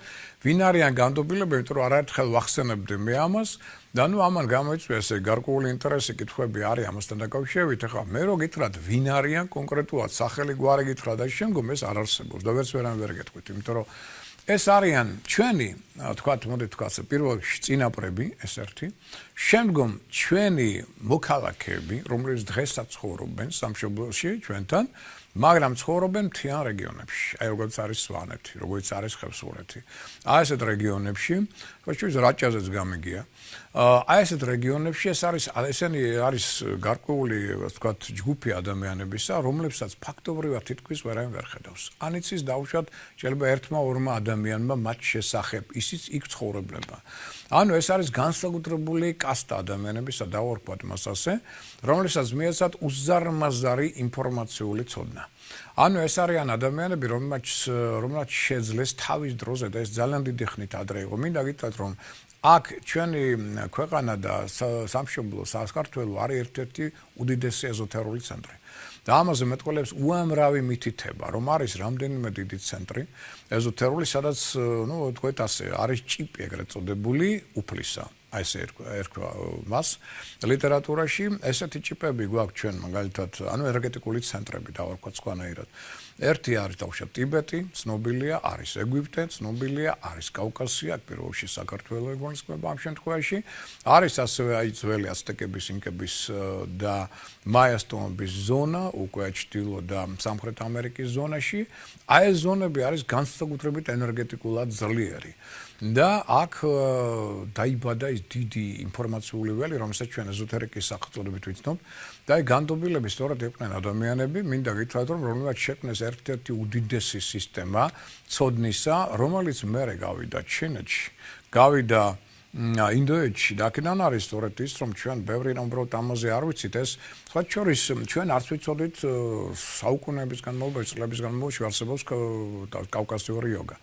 ვინ არიან განდობილები, იმიტომ რომ არაერთხელ ვახსენებდი მე ამას და ამან გამოიწვია ესე გარკვეული ინტერესი კითხვები არის ამასთან დაკავშირებით. ახლა მე რო გითხრათ ვინ არიან კონკრეტულად სახელი გვარი გითხრა და შემდგომ ეს არ არსებობს და ვერც ვერან ვერ გეტყვით, იმიტომ რომ ეს არიან ჩვენი, თქვათ, მოდით ვთქვათ, პირველ რიგში წინაპრები, ეს ერთი. შემდგომ ჩვენი მოქალაქეები, რომლებიც დღესაც ცხოვრობენ სამშობლოში ჩვენთან, მაგრამ ცხოვრობენ მთიან რეგიონებში, აი როგორც არის სვანეთი, როგორც არის ხევსურეთი. აი ესეთ რეგიონებში, ხოჭის რაჭაზეც გამიგია. აი ესეთ რეგიონებში ესენი არის გარკვეული, ვთქვათ, ჯგუფი ადამიანებისა, რომლებსაც ფაქტობრივად თითქმის ვერაინ ვერ ხედავს. ანიცის დაუშვათ შეიძლება ერთმა ორმა ადამიანმა მათ შესახებ, ისიც იქ ცხოვრებდება. ანუ ეს არის განსაკუთრებული კასტა ადამიანებისა დავარქვათ მას ასე, რომლებსაც მიეცათ უზარმაზარი ინფორმაციული ცოდნა. ანუ ეს არიან ადამიანები, რომელმაც შეძლეს თავის დროზე და ეს ძალიან დიდი ხნით ადრე იყო. მინდა გითხრათ, რომ აქ ჩვენი ქვეყანა და სამშობლო საქართველო არის ერთ-ერთი უდიდესი ეზოთერული ცენტრი. და ამაზე მეტყველებს უამრავი მითითება, რომ არის რამდენიმე დიდი ცენტრი ეზოთერული, სადაც, თქვით ასე, არის ჭიპი ეგრეთ წოდებული უფლისა. აი ესე ერქვა მას ლიტერატურაში, ესეთი ჭიპები გვაქვს ჩვენ მაგალითად, ენერგეტიკული ცენტრები დავარქვათ სხვანაირად. ერთი არის დავუშვათ ტიბეტი, ცნობილია, არის ეგვიპტე, ცნობილია, არის კავკასია, პირველ რიგში საქართველო ეგონისება ამ შემთხვევაში. არის ასევე აი ძველი აცტეკების, ინკების და მაიას ტომების ზონა, უკვე ჩრდილო და სამხრეთ ამერიკის ზონაში. აი ეს ზონები არის განსაკუთრებით ენერგეტიკულად ძლიერი. და აქ დაიბადა ის დიდი ინფორმაციული ველი, რომელსაც ჩვენ ეზოთერიკის სახელწოდებით ვიცნობთ. და აი განდობილები სწორად იყვნენ ადამიანები, მინდა გითხრათ, რომ რომელმაც შექმნეს ერთ-ერთი უდიდესი სისტემა ცოდნისა, რომელიც მერე გავიდა ჩინეთში, გავიდა ინდოეთში და აქედან არის სწორედ ის, რომ ჩვენ ბევრი რამ უბრალოდ ამაზე არ ვიცით, ეს სხვა შორის ჩვენ არც ვიცოდით საუკუნეების განმავლობაში, წლების განმავლობაში არსებობს კავკასიური იოგა.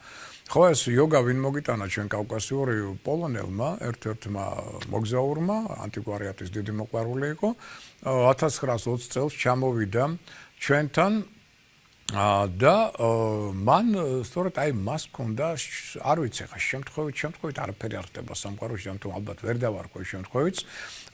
ხო ეს იოგა ვინ მოგიტანა ჩვენ კავკასიური პოლონელმა, ერთ-ერთმა მოგზაურმა, ანტიკვარიატის დიდი მოყვარული იყო, 1920 წელს ჩამოვიდა ჩვენთან და მან სწორედ აი მას ჰქონდა, არ ვიცი ხა შემთხვევით არაფერი არ ხდება სამყაროში, ამიტომ ალბათ ვერ დავარქვი შემთხვევით.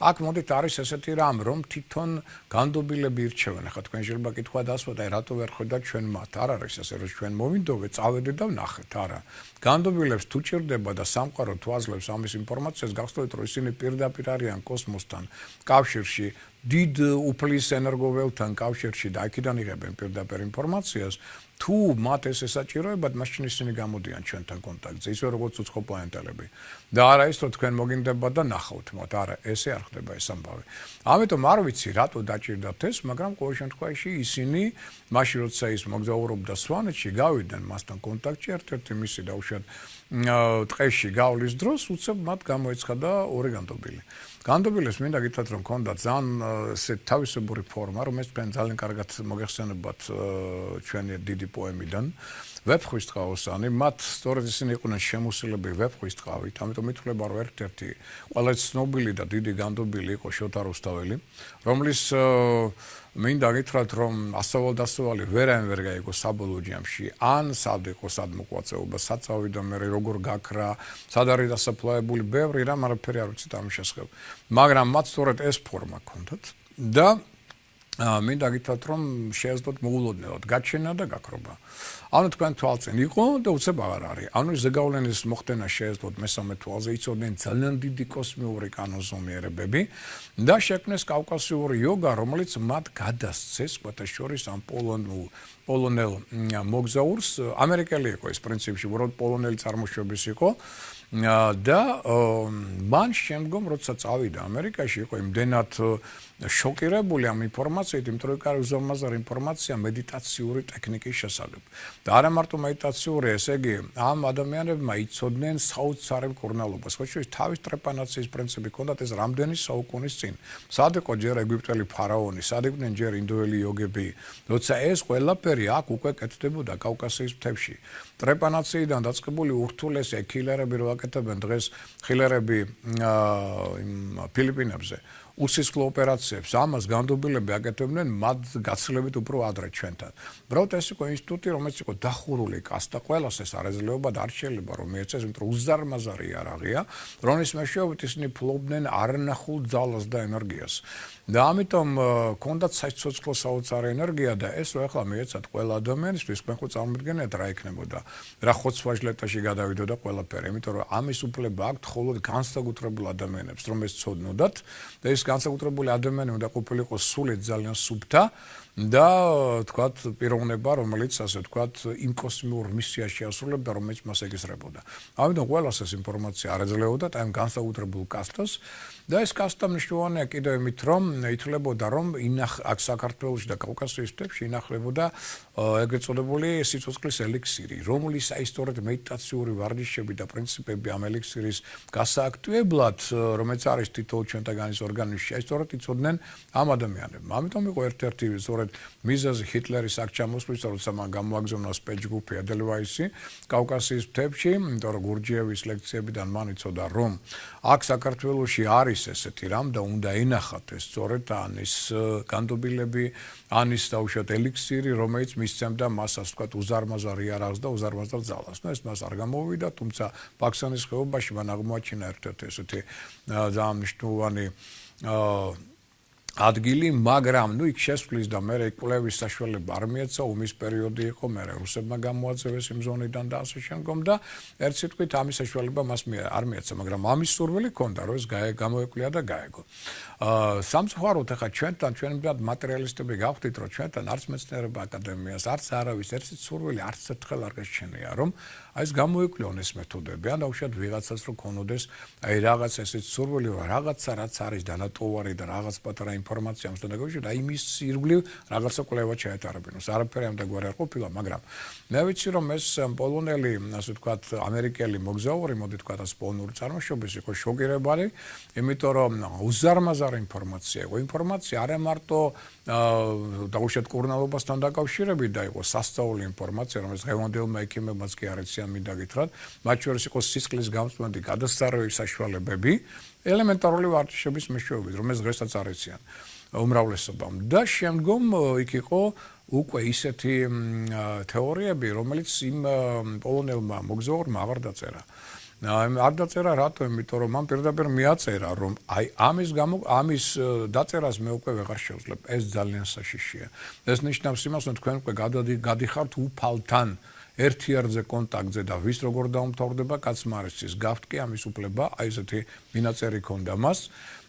აქ მოდით არის ესეთი რამ, რომ თვითონ განდობილები ირჩევენ. ხა თქვენ შეიძლება კითხვა დასვათ, აი რატო ვერ ხედავთ ჩვენ მათ? არ არის ესე, რომ ჩვენ მოვიდოვე, წავედე და ვნახეთ, არა. განდობილებს თუ ჭირდება და სამყარო თუ აძლევს ამის ინფორმაციას, გახსოვთ, რომ ისინი პირდაპირ არიან კოსმოსთან კავშირში, დიდ უფლის ენერგოველთან კავშირში და აქედან იღებენ პირდაპირ ინფორმაციას. თუ მათ ეს ესაჭიროებათ, მაშინ ისინი გამოდიან ჩვენთან კონტაქტზე, ისე როგორც უცხო პლანეტელები. და არა ის, რომ თქვენ მოგინდებათ და ნახავთ მათ, არა, ესე არ ხდება ეს ამბავი. ამიტომ არ ვიცი, რატო დაჭირდათ ეს, მაგრამ ყოველ შემთხვევაში ისინი, მაშინ როცა ის მოგზაურობდა სვანეთში, გავიდნენ მასთან კონტაქტში, ერთ-ერთი მისი დაუშვათ ტყეში გავლის დროს, უცებ მათ გამოეცხადა ორი განდობილი. განდობილებს მინდა გითხრათ, რომ ჰქონდათ ძალიან თავისებური ფორმა, რომელიც თქვენ ძალიან კარგად მოგეხსენებათ ჩვენი დიდი პოემიდან, ვეფხვისწყალოსანი, მათ სწორედ ისინი იყვნენ შემოსილები ვეფხვისწყალით, ამიტომ ითვლება, რომ ერთ-ერთი ყველაზე ცნობილი და დიდი განდობილი იყო შოთა რუსთაველი, რომლის მინდა გითხრათ, რომ ასწავლო-დასწავალი ვერან ვერ გაიგო საბოლოო ჯამში, ან სად იყო სად მოღვაწეობა, საწავი და მე როგორ გაქრა, სად არის დასაფლავებული, ბევრი რამ არაფერი არ ვიცით ამის შესახებ. მაგრამ მათ სწორედ ეს ფორმა ჰქონდათ და მინდა გითხრათ, რომ შეეძლოთ მოულოდნელად გაჩენა და გაქრობა. ანუ თქვენ თვალწინ იყო და უცებ აღარ არის. ანუ ზეგავლენის მოხდენა შეეძლოთ მესამე თვალზე, იცოდნენ ძალიან დიდი კოსმიური კანონზომიერებები და შექმნეს კავკასიური იოგა, რომელიც მათ გადასცეს შორის ამ პოლონელ მოგზაურს, ამერიკელი იყო ეს პრინციპში, უბრალოდ პოლონელი წარმოშობის იყო. და მან შემდგომ როცა წავიდა ამერიკაში იყო იმდენად შოკირებული ამ ინფორმაციით, იმიტომ რომ კარი უზარმაზარი ინფორმაცია მედიტაციური ტექნიკის შესახებ. და არა მარტო მედიტაციური, ესე იგი, ამ ადამიანებმა იცოდნენ საოცარ მკურნალობას, ხო შეიძლება თავის ტრეპანაციის პრინციპი ჰქონდათ ეს რამდენი საუკუნის წინ. სად იყო ჯერ ეგვიპტელი ფარაონი, სად იყვნენ ჯერ ინდოელი იოგები, როცა ეს ყველაფერი აქ უკვე კეთდებოდა კავკასიის მთებში. ტრეპანაციიდან დაწყებული ურთულესი ექილერები რო აკეთებენ დღეს ხილერები ფილიპინებზე უსისხლო ოპერაციებს ამას განდობილები აკეთებდნენ მათ გაცილებით უფრო ადრე ჩვენთან. უბრალოდ ეს იყო ინსტიტუტი, რომელიც იყო დახურული კასტა, ყველას ეს არ ეძლევა და არ შეიძლება რომ მიეწეს, იმიტომ რომ უზარმაზარი იარაღია, რომლის მეშვეობით ისინი ფლობდნენ არნახულ ძალას და ენერგიას. და ამიტომ ჰქონდათ საცოცხლო საოცარი ენერგია და ეს რო ახლა მიეცათ ყველა ადამიანისთვის, თქვენ ხო წარმოგიდგენიათ რა იქნებოდა, რა ხოცვაჟლეტაში გადავიდოდა ყველაფერი, იმიტომ რომ ამის უფლება აქვთ მხოლოდ განსაკუთრებულ ადამიანებს, რომ ეს ცოდნოდათ და ეს განსაკუთრებული ადამიანი უნდა ყოფილიყო სულით ძალიან სუფთა და თქვათ პიროვნება, რომელიც ასე თქვათ იმ კოსმიურ მისიას შეასრულებდა, რომელიც მას ეკისრებოდა. ამიტომ ყველას ეს ინფორმაცია არ ეძლეოდა ამ განსაკუთრებულ კასტას და ეს კასტა მნიშვნელოვანია კიდევ იმით, რომ ითვლებოდა, რომ აქ საქართველოში და კავკასიის მთებში ინახლებოდა ეგრეთ წოდებული სიცოცხლის ელიქსირი, რომლის აისტორეთ მედიტაციური ვარჯიშები და პრინციპები ამ ელიქსირის გასააქტიებლად, რომელიც არის თითოეულ ჩვენთაგანის ორგანიზმში, აისტორეთ იცოდნენ ამ ადამიანებმა. ამიტომ იყო ერთ-ერთი მიზეზი ჰიტლერის აქ ჩამოსვლისა, როცა მან გამოაგზავნა სპეცჯგუფი ედელვაისი კავკასიის მთებში, იმიტომ რომ გურჯიევის ლექციებიდან მან იცოდა, რომ აქ საქართველოში არის ესეთი რამ და უნდა ენახათ ეს სწორედ ანის განდობილები, ანის დაუშვათ ელიქსირი, რომელიც მისცემდა მას ასე ვთქვათ უზარმაზარ იარაღს და უზარმაზარ ძალას. ეს მას არ გამოვიდა, თუმცა პაქსანის ხეობაში მან აღმოაჩინა ერთ-ერთი ესეთი ძალიან მნიშვნელოვანი ადგილი, მაგრამ იქ შესვლის და მე კვლევის საშუალება არ მიეცა, ომის პერიოდი იყო, მე რუსებმა გამოაძევეს იმ ზონიდან და ასე შემდგომ და ერთ სიტყვით ამის საშუალება მას არ მიეცა, მაგრამ ამის სურვილი ჰქონდა, რომ ეს გამოეკვლია და გაეგო. სამწუხაროდ ახლა ჩვენთან ჩვენებად მატერიალისტები გავხდით, რომ ჩვენთან არც მეცნიერება აკადემიას, არც არავის ერთი სურვილი არც ერთხელ არ გაჩნია, რომ აი ეს გამოეკვლიონ ეს მეთოდები, ან დაუშვათ ვიღაცას რო ქონოდეს აი რაღაც ესეც სურვილი, რომ რაღაცა რაც არის დანატოვარი და რაღაც პატარა ინფორმაცია ამასთან დაკავშირებით, აი მის ირგვლივ რაღაცა კვლევა ჩაეტარებინოს. არაფერი ამ დაგვარი არ ყოფილა, მაგრამ მე ვიცი, რომ ეს პოლონელი, ასე ვთქვათ, ამერიკელი მოგზაური, მოდი ვთქვათ, ეს პოლონური წარმოშობის იყო შოკირებალი, იმიტომ რომ უზარმაზარი ინფორმაცია იყო. ინფორმაცია არა მარტო დაუშვათ კურნალობასთან დაკავშირებით და იყო სასწაული ინფორმაცია, რომელიც დღევანდელმა ექიმებმაც კი არ ეციან მინდა გითხრათ, მათ შორის იყო სისხლის გამწვანდი გადასწარების საშუალებები, ელემენტარული ვარჯიშების მეშვეობით, რომელიც დღესაც არ ეციან უმრავლესობამ. და შემდგომ იქ იყო უკვე ისეთი თეორიები, რომელიც იმ პოლონელმა მოგზაურმა აღარ დაწერა. არ დაწერა რატო? იმიტომ რომ მან პირდაპირ მიაწერა, რომ აი ამის დაწერას მე უკვე ვეღარ შევძლებ. ეს ძალიან საშიშია. ეს ნიშნავს იმას, რომ თქვენ უკვე გადიხართ უფალთან ერთიარზე კონტაქტზე და ვის როგორ დაუმთავრდება კაცმა არის ის გავთ კი ამის უფლება, აი ესეთი მინაწერი ქონდა მას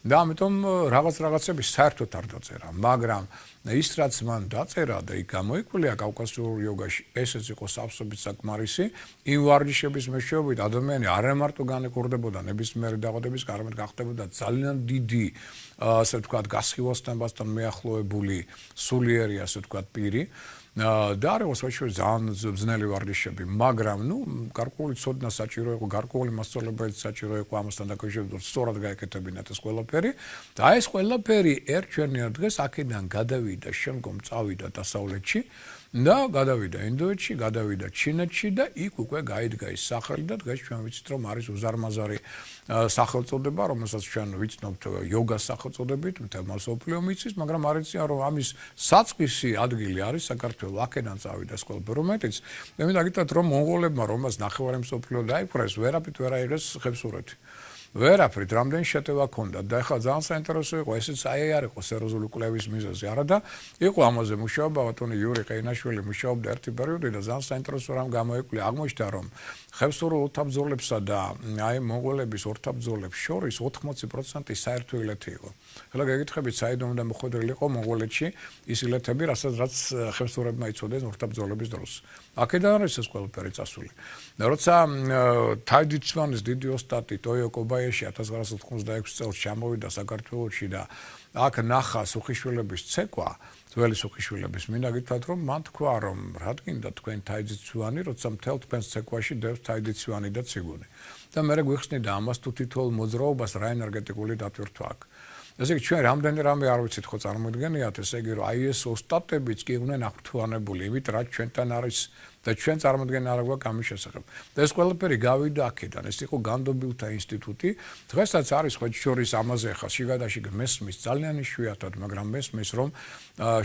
და ამიტომ რაღაცები საერთოდ არ დაწერა, მაგრამ ის რაც მან დაწერა და იქ გამოიკვლია კავკასიურ იოგაში, ესეც იყო სავსებით საკმარისი, იმ ვარჯიშების მეშვეობით ადამიანი არა მარტო განეკურდებოდა ნებისმიერი დაავადების, არამედ გახდებოდა ძალიან დიდი, ასე ვთქვათ, გასხივასთან მეახლოებული სულიერი, ასე ვთქვათ, პირი. და არ იყო საერთოდ ძალიან ძნელი ვარჯიშები, მაგრამ გარკვეული ცოდნა საჭირო იყო, გარკვეული მასწავლებელი საჭირო იყო ამასთან დაკავშირებით, სწორად გაეკეთებინათ ეს ყველაფერი. ყველაფერი და ეს ყველაფერი ერთჩვენიერ დღეს აქედან გადავიდა, შემდგომ წავიდა დასავლეთში და გადავიდა ინდოეთში, გადავიდა ჩინეთში და იქ უკვე გაიდგა ის სახელი და დღეს ჩვენ ვიცით რომ არის უზარმაზარი სახელწოდება, რომელსაც ჩვენ ვიცნობთ იოგას სახელწოდებით, მთელ მსოფლიო მიცის, მაგრამ არ იციან რომ ამის საწყისი ადგილი არის საქართველო, აქედან წავიდა ეს ყველაფერი, რომელიც მე მინდა გითხრათ რომ მონღოლებმა რომელს ნახევარი მსოფლიო დაიპყრეს, ვერაფრით ვერ აიღეს ხევსურეთი. ვერაფრით, რამდენი შეტევა ჰქონდათ და ეხლა ძალიან საინტერესო იყო, ესეც არ იყო სერიოზული კვლევის მიზეზი, არა და იყო ამაზე მუშაობა, ბატონი იური ყეინაშვილი მუშაობდა ერთი პერიოდი და ძალიან საინტერესო რამ გამოიკვლინა, აღმოჩნდა რომ ხევსურულ ორთაბრძოლებსა და აი მონღოლების ორთაბრძოლებს შორის 80% საერთო ილეთი იყო. ეხლა გეკითხებით, საიდუმ და მოხვედრილი იყო მონღოლეთში ის ილეთები, რაც ხევსურებმა იცოდნენ ორთაბრძოლების დროს. აქედან არის ეს ყველაფერი წასული. და როცა თავდიცვანის დიდი ოსტატი ტოიო კობაიეში 1986 წელს ჩამოვიდა საქართველოში და აქ ნახა სუხიშვილების ცეკვა, ძველი სუხიშვილების, მინდა გითხრათ რომ მან თქვა რომ რადგინდა თქვენ თაიძიცვანი, როცა მთელ თქვენს ცეკვაში დევს თაიძიცვანი და ციგუნი. და მე გვიხსნიდა ამას თუ თითოეულ მოძრაობას რა ენერგეტიკული დატვირთვა აქვს. ესე იგი ჩვენ რამდენი რამე არ ვიცით ხო წარმოიდგენიათ, ესე იგი რომ აი ეს ოსტატებიც კი იყვნენ აღფრთოვანებული, იმით რაც ჩვენთან არის და ჩვენ წარმოდგენა არ გვაქვს ამის შესახებ. და ეს ყველაფერი გავიდა აქედან, ეს იყო განდობილთა ინსტიტუტი. დღესაც არის ხო შორის ამაზე ხა შიგადაშიგ მესმის ძალიან იშვიათად, მაგრამ მესმის რომ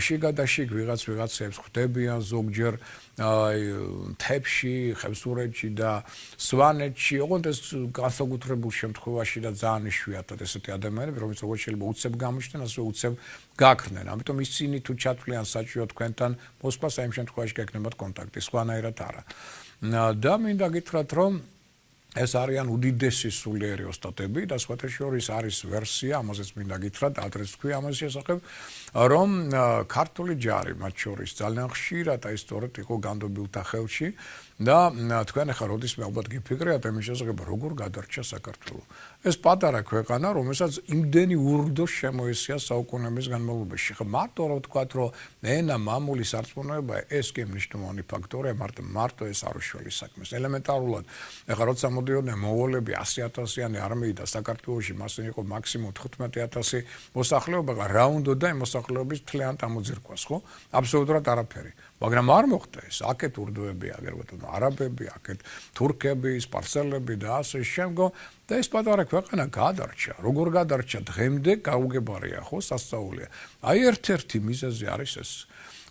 შიგადაშიგ ვიღაცებს ხვდებიან ზოგჯერ მთებში, ხევსურეთში და სვანეთში, ოღონდ ეს განსაკუთრებულ შემთხვევაში და ძალიან იშვიათად ესეთი ადამიანები, რომლებიც როგორც შეიძლება უცებ გამოჩნდნენ, ასე უცებ გაქრნენ. ამიტომ ისინი თუ ჩათვლიან საჭირო თქვენთან მოსვლას, აი ამ შემთხვევაში გეკნებათ კონტაქტი, სხვანაირად არა. და მინდა გითხრათ, რომ ეს არიან უდიდესი სულიერი ოსტატები და სხვათა შორის არის ვერსია, ამაზეც მინდა გითხრათ, ადრეს თქვი ამას შესახებ, რომ ქართული ჯარი მათ შორის ძალიან ხშირად აი სწორედ იყო განდობილთა ხელში და თქვენ ახლა როდისმე ალბათ გიფიქრებთ ამის შესახებ, როგორ გადარჩა საქართველო. ეს პატარა ქვეყანა, რომელსაც იმდენი ურდო შემოესია საუკუნეების განმავლობაში. ხა მარტო რა ვთქვათ, რომ ენა მამული სარწმუნოებაა, ეს კი მნიშვნელოვანი ფაქტორია, მარტო ეს არ უშველის საქმეს. ელემენტარულად, ახლა როცა მოდიოდნენ მონღოლები 100,000-იანი არმეით და საქართველოში მასზე იყო მაქსიმუმ 15,000 მოსახლეობა, რა უნდოდა იმ მოსახლეობის მთლიანად ამოძირკვას, ხო? აბსოლუტურად არაფერი. მაგრამ არ მოხდა ეს. აქეთ ურდოები, აგერბათ არაბები, აქეთ თურქები, სპარსელები და ასე შემდგომ და ეს პატარა ქვეყანა გადარჩა. როგორ გადარჩა? დღემდე გაუგებარია, ხო, სასწაულია. აი ერთ-ერთი მიზეზი არის ეს.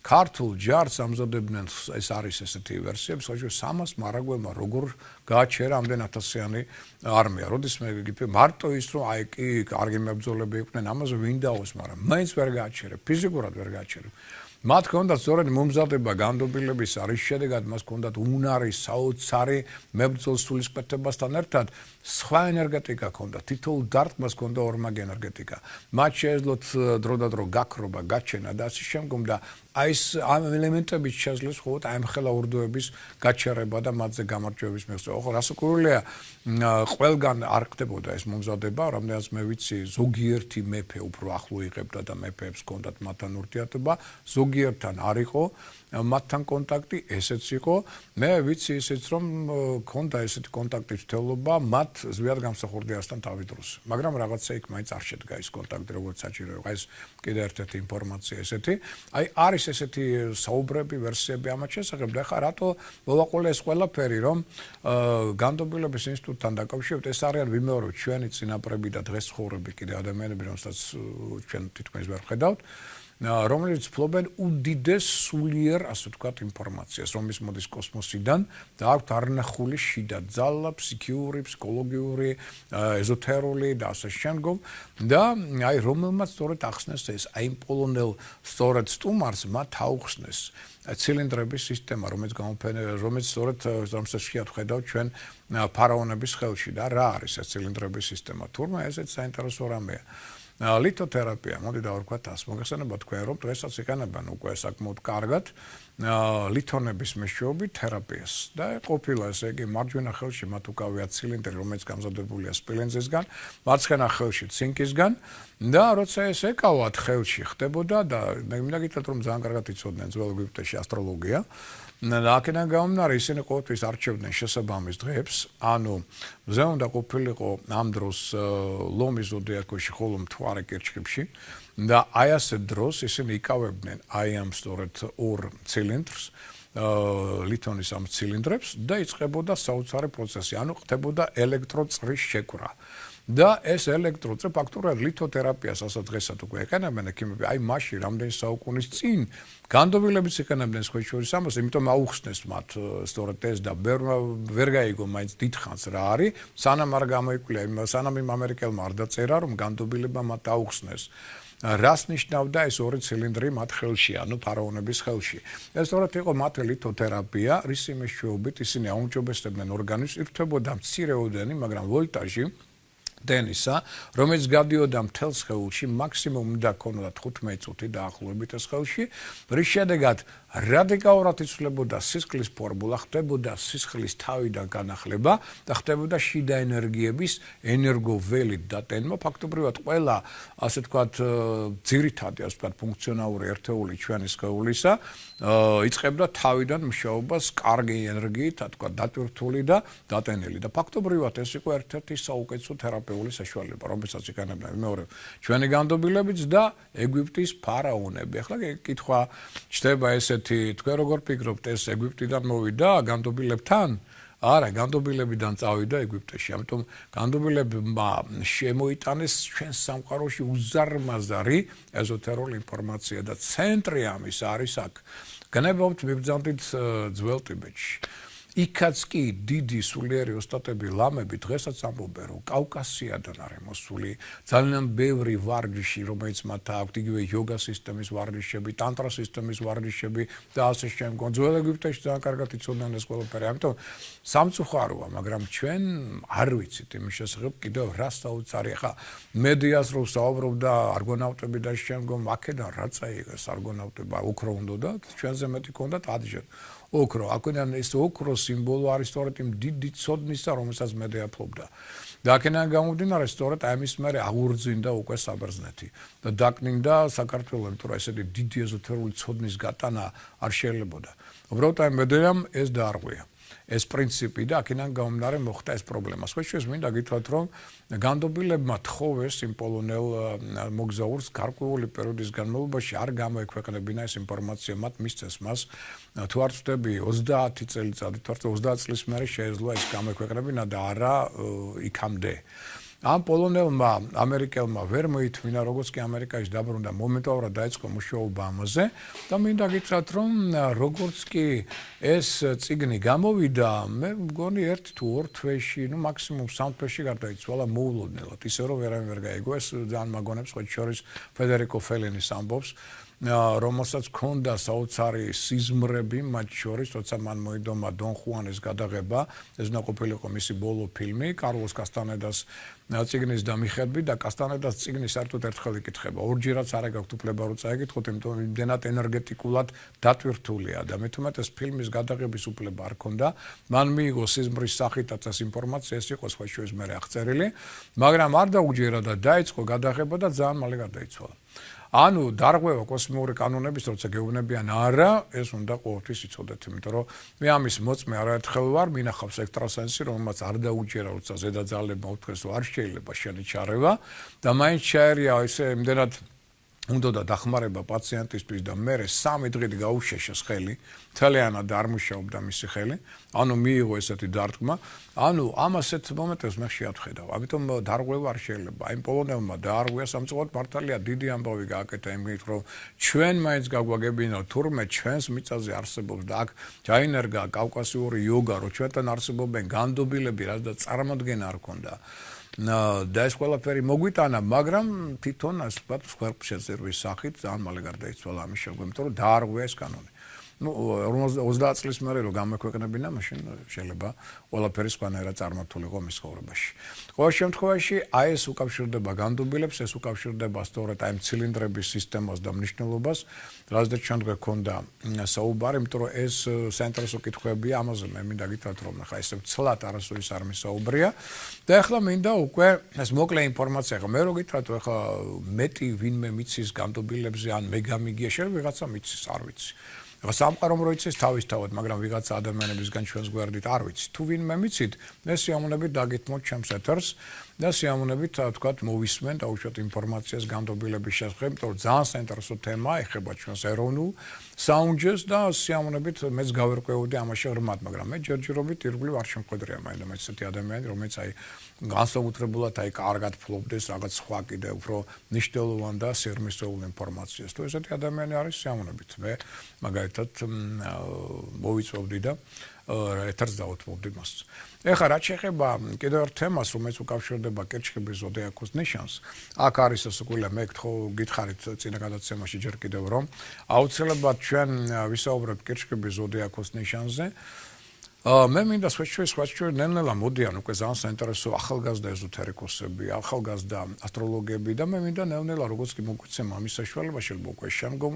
ქართულ ჯარს ამზადებდნენ, ეს არის ესეთი ვერსიები, საერთოდ 300 მარაგველმა როგორ გააჩერა ამდენ 1000-იანი არმია. როდისმე გიფიქრე, მარტო ის რომ აი კი კარგი მებრძოლები იყვნენ, ამაზე ვინ დაოს, მაგრამ მაინც ვერ გააჩერებ, ფიზიკურად ვერ გააჩერებ. მათ ჰქონდათ სწორედ მომზადება განდობილების არის შედეგად მას ჰქონდათ უნარი, საოცარი მებრძოლ სულისკვეთებასთან ერთად სხვა ენერგეტიკა ჰქონდათ. თითოეულ დარტყმას ჰქონდა ორმაგი ენერგეტიკა. მათ შეეძლოთ დროდადრო გაქრობა, გაჩენა და ასე შემდგომ და აი ეს ამ ელემენტებით შეძლეს ხოლმე აი მხელა ურდოების გაჩერება და მათზე გამარჯვების მიღწევა. ხო, რასაკვირველია, ყველგან არ ხდებოდა ეს მომზადება, რამდენიც მე ვიცი, ზოგიერთი მეფე უფრო ახლო იღებდა და მეფეებს ჰქონდათ მათთან ურთიერთობა, ზოგიერთთან არ იყო მათთან კონტაქტი, ესეც იყო. მე ვიცი ისიც რომ ჰქონდა ესეთი კონტაქტის თელობა მათ ზვიად გამსახურდიასთან თავის დროს. მაგრამ რაღაცა იქ მაინც არ შედგა ის კონტაქტი, როგორც საჭირო იყო. ეს კიდევ ერთ-ერთი ინფორმაცია ესეთი. აი არის ესეთი საუბრები, ვერსიები ამათ შესახებ და ხა რატო მოვაყოლე ეს ყველაფერი, რომ განდობილების ინსტიტუტთან დაკავშირებით ეს არიან ვიმეორებ ჩვენი წინაპრები და დღეს ცხოვრები კიდე ადამიანები, რომელსაც ჩვენ თითქმის ვერ ხედავთ. რომელიც ფლობენ უდიდეს სულიერ, ასე ვთქვათ, ინფორმაციას, რომელიც მოდის კოსმოსიდან და აქვთ არნახული შიდა ძალა, ფსიქიური, ფსიქოლოგიური, ეზოთერული და ასე შემდგომ და აი რომელმაც სწორედ ახსნეს ეს, აი იმ პოლონელ სწორედ სტუმარს მათ აუხსნეს ცილინდრების სისტემა, რომელიც სწორედ რომელსაც შეავხედავთ ჩვენ ფარაონების ხელში და რა არის ეს ცილინდრების სისტემა? თურმე ესეც საინტერესო რამეა. ლითოთერაპია, მოდი დავარქვათ ასე, მოგეხსენება თქვენ რომ დღესაც იყენებენ უკვე საკმაოდ კარგად ლითონების მეშვეობით თერაპიას და ყოფილა ესე იგი მარჯვენა ხელში მათ უკავია ცილინდრი, რომელიც გამზადებულია სპილენძისგან, მარცხენა ხელში ცინკისგან და როცა ეს ეკავათ ხელში ხდებოდა და მე მინდა გითხრათ რომ ძალიან კარგად იცოდნენ ძველ ეგვიპტეში ასტროლოგია აქედან გამომდინარე ისინი ყოველთვის არჩევდნენ შესაბამის დღეებს, ანუ მზე უნდა ყოფილიყო ამ დროს ლომის ზოდიაქოში, ხოლო მთვარე კირჩხიბში და აი ასეთ დროს ისინი იკავებდნენ აი ამ სწორედ ორ ცილინდრს, ლითონის ამ ცილინდრებს და იწყებოდა საოცარი პროცესი, ანუ ხდებოდა ელექტროწრის შექმნა. და ეს ელექტროწრე ფაქტურად ლითოთერაპიას ასა დღესაც უკვე ეყენებენ ექიმები, აი მაშინ რამდენი საუკუნის წინ განდობილებიც ეყენებდნენ სხვა შორის ამას, იმიტომ აუხსნეს მათ სწორედ ეს და ვერ გაიგო მაინც დიდხანს რა არის, სანამ არ გამოიკვლია, სანამ იმ ამერიკელმა არ დაწერა, რომ განდობილება მათ აუხსნეს. რას ნიშნავდა ეს ორი ცილინდრი მათ ხელში, ანუ ფარაონების ხელში. ეს სწორედ იყო მათი ლითოთერაპია, რის მეშვეობით ისინი აუმჯობესებდნენ ორგანიზმს, ირთვებოდა მცირეოდენი, მაგრამ ვოლტაჟი დენისა, რომელიც გადიოდა მთელ სხეულში, მაქსიმუმ უნდა ქონოდა 15 წუთი დაახლოებით ეს სხეულში, რის შედეგად რადიკალურად იცვლებოდა სისხლის ფორმულა, ხდებოდა სისხლის თავიდან განახლება და ხდებოდა შიდა ენერგიების ენერგოველით დატენმა. ფაქტობრივად ყველა, ასე ვთქვათ, ძირითადი, ასე ვთქვათ, ფუნქციონალური ერთეული ჩვენი სხეულისა იწყებდა თავიდან მუშაობას კარგი ენერგიით, ასე ვთქვათ, დატვირთული და დატენილი. და ფაქტობრივად ეს იყო ერთ-ერთი საუკეთესო თერაპიული საშუალება, რომელსაც იკანებდნენ მეორე ჩვენი განდობილებიც და ეგვიპტის ფარაონები. ახლა კითხვა ჩდება თქვენ როგორ ფიქრობთ, ეს ეგვიპტიდან მოვიდა განდობილებთან? არა, განდობილებიდან წავიდა ეგვიპტეში. ამიტომ განდობილებმა შემოიტანეს ჩვენ სამყაროში უზარმაზარი ეზოთერული ინფორმაცია და ცენტრი ამის არის აქ. განებობთ მიბრძანდით ძველ ტიბეტში. იქაც კი დიდი სულიერი ოსტატები ლამები დღესაც ამბობენ, რომ კავკასიადან არის მოსული ძალიან ბევრი ვარჯიში, რომელიც მათ აქვთ იგივე იოგა სისტემის ვარჯიშები, ტანტრა სისტემის ვარჯიშები და ასე შემდგომ. ძველ ეგვიპტეში ძალიან კარგად იცოდნენ ეს ყველაფერი. ამიტომ სამწუხაროა, მაგრამ ჩვენ არ ვიცით იმის შესახებ კიდევ რა საოცარი. ახლა მედიას რო საუბრობდა არგონავტები და შემდგომ აქედან რა წაიღეს არგონავტება, ოქრო უნდოდა, ჩვენზე მეტი ქონდათ ადჟერ. ოქრო, აქედან ეს ოქრო სიმბოლო არის სწორედ იმ დიდი ცოდნისა, რომელსაც მედია ფლობდა. და აქედან გამომდინარე, სწორედ ამის მერე აღურძინდა უკვე საბერძნეთი და დაკნინდა საქართველოს, იმიტომ რომ ესეთი დიდი ეზოთერული ცოდნის გატანა არ შეიძლებოდა. უბრალოდ ამ მედიამ ეს დაარღვია. ეს პრინციპი და აქედან გამომდინარე მოხდა ეს პრობლემა. სხვა შორის მინდა გითხრათ, რომ განდობილებმა თხოვეს იმ პოლონელ მოგზაურს გარკვეული პერიოდის განმავლობაში არ გამოექვეყნებინა ეს ინფორმაცია, მათ მისცეს მას თუ არ ვწდები 30 წელიწადი, თუ 30 წლის მერე შეეძლო ეს გამოექვეყნებინა და არა იქამდე. ამ პოლონელმა ამერიკელმა ვერ მოითმინა, როგორც კი ამერიკაში დაბრუნდა, მომენტალურად დაიწყო მუშაობა ამაზე და მინდა გითხრათ, რომ როგორც კი ეს წიგნი გამოვიდა, მე მგონი 1 თუ 2 თვეში, ნუ მაქსიმუმ 3 თვეში გარდაიცვალა მოულოდნელად, ისე რომ ვერავინ ვერ გაიგო. ეს ძალიან მაგონებს სხვა შორის ფედერიკო ფელინის ამბობს, რომელსაც ჰქონდა საოცარი სიზმრები მათ შორის, როცა მან მოიდომა დონ ხუანის გადაღება, ეს უნდა ყოფილიყო მისი ბოლო ფილმი, კარლოს კასტანედას წიგნის დამიხადებით და კასტანედას წიგნის საერთოდ ერთხელ იკითხება. ორჯერაც არ გაქვთ უფლება რომ წაიკითხოთ, იმიტომ რომ იმდენად ენერგეტიკულად დატვირთულია და მე თუმცა ეს ფილმის გადაღების უფლება არ ქონდა. მან მიიღო სიზმრის სახითაც ეს ინფორმაცია, ეს იყო სხვა შორის მე აღწერილი, მაგრამ არ დაუჯერა და დაიწყო გადაღება და ძალიან მალე გარდაიცვალა. ანუ დარღვევა კოსმიური კანონების, როცა გეუბნებიან არა, ეს უნდა ყოველთვის იცოდეთ, იმიტომ რომ მე ამის მოწმე არაერთხელ ვარ, მინახავს ექტრასენსი, რომელმაც არ დაუჯერა, როცა ზედაძალებმა უთქვეს, რომ არ შეიძლება შენი ჩარევა და მაინც ჩაერია ესე იმდენად უნდა დახმარება პაციენტისთვის და მე 3 დღით გაუშეშეს ხელი, თელიანად არ მუშაობდა მისი ხელი, ანუ მიიღო ესეთი დარტყმა, ანუ ამასეთ მომენტებს მე შეავხედავ. ამიტომ დარღვევა არ შეიძლება. აი პოლონელმა დაარღვია სამწუხაროდ მართალია დიდი ამბავი გააკეთა იმით, რომ ჩვენ მაინც გაგვაგებინო თურმე ჩვენს მიწაზე არსებობს და აქ ჩაინერგა კავკასიური იოგა, რომ ჩვენთან არსებობენ განდობილები, რაც და წარმოადგენა არ ქონდა. და ეს ყველაფერი მოგვიტანა, მაგრამ თვითონ ასე ვთქვათ, სხვერპშეზერვის სახით ძალიან მალე გარდაიცვალა ამის შემდგომ, იმიტომ რომ დაარღვია ეს კანონი. ნუ 30 წლის მერე რომ გამოექვეყნებინა, მაშინ შეიძლება ყველაფერი სხვანაირად წარმართულიყო მის ცხოვრებაში. ყოველ შემთხვევაში, აი ეს უკავშირდება განდობილებს, ეს უკავშირდება სწორედ აი ცილინდრების სისტემას და მნიშვნელობას, რაზეც ჩვენ დღე გქონდა საუბარი, იმიტომ რომ ეს საინტერესო კითხვებია, ამაზე მე მინდა გითხრათ, რომ ხა ესე ცლად არასოდეს არ მისაუბრია და ახლა მინდა უკვე ეს მოკლე ინფორმაცია, ხა მე რო გითხრათ, ხა მეტი ვინმე მიცის განდობილებზე ან მე გამიგია, შეიძლება ვიღაცა მიცის, არ ვიცი. სამყარომ როიცეს თავისთავად, მაგრამ ვიღაცა ადამიანებისგან ჩვენს გვერდით არ ვიცი. თუ ვინმე მიცით, მე სიამოვნებით დაგითმოთ ჩემს ეთერს და სიამოვნებით თქვათ მოვისმენ და უშუალოდ ინფორმაციას გამდობილების შესახებ, იმიტომ რომ ძალიან საინტერესო თემა ეხება ჩვენს ეროვნულ საუნჯეს და სიამოვნებით მეც გავერკვეული ამაში ღრმად, მაგრამ მე ჯერჯერობით ირგვლივ არ შემხვედრია მაინც ესეთი ადამიანი, რომელიც აი განსაკუთრებულად აი კარგად ფლობდეს რაღაც სხვა კიდე უფრო მნიშვნელოვან და სიღრმისეულ ინფორმაციას. თუ ესეთი ადამიანი არის სიამოვნებით, მე მაგალითად მოვიწვევდი და ეთერს დავუთმობდი მას. ეხლა რაც შეეხება კიდევ ერთ თემას, რომელიც უკავშირდება კირჩხიბის ზოდიაქოს ნიშანს, აქ არის ასე ვთქვი, მე გითხარით წინა გადაცემაში ჯერ კიდევ რომ აუცილებლად ჩვენ ვისაუბრებთ კირჩხიბის ზოდიაქოს ნიშანზე. მე მინდა სხვაჩვეულებრივ ნელ-ნელა მოდიან უკვე ძალიან საინტერესო ახალგაზრდა ეზოთერიკოსები, ახალგაზრდა ასტროლოგები და მე მინდა ნელ-ნელა როგორც კი მოგვიცემ ამის საშუალება შეიძლება უკვე შემდგომ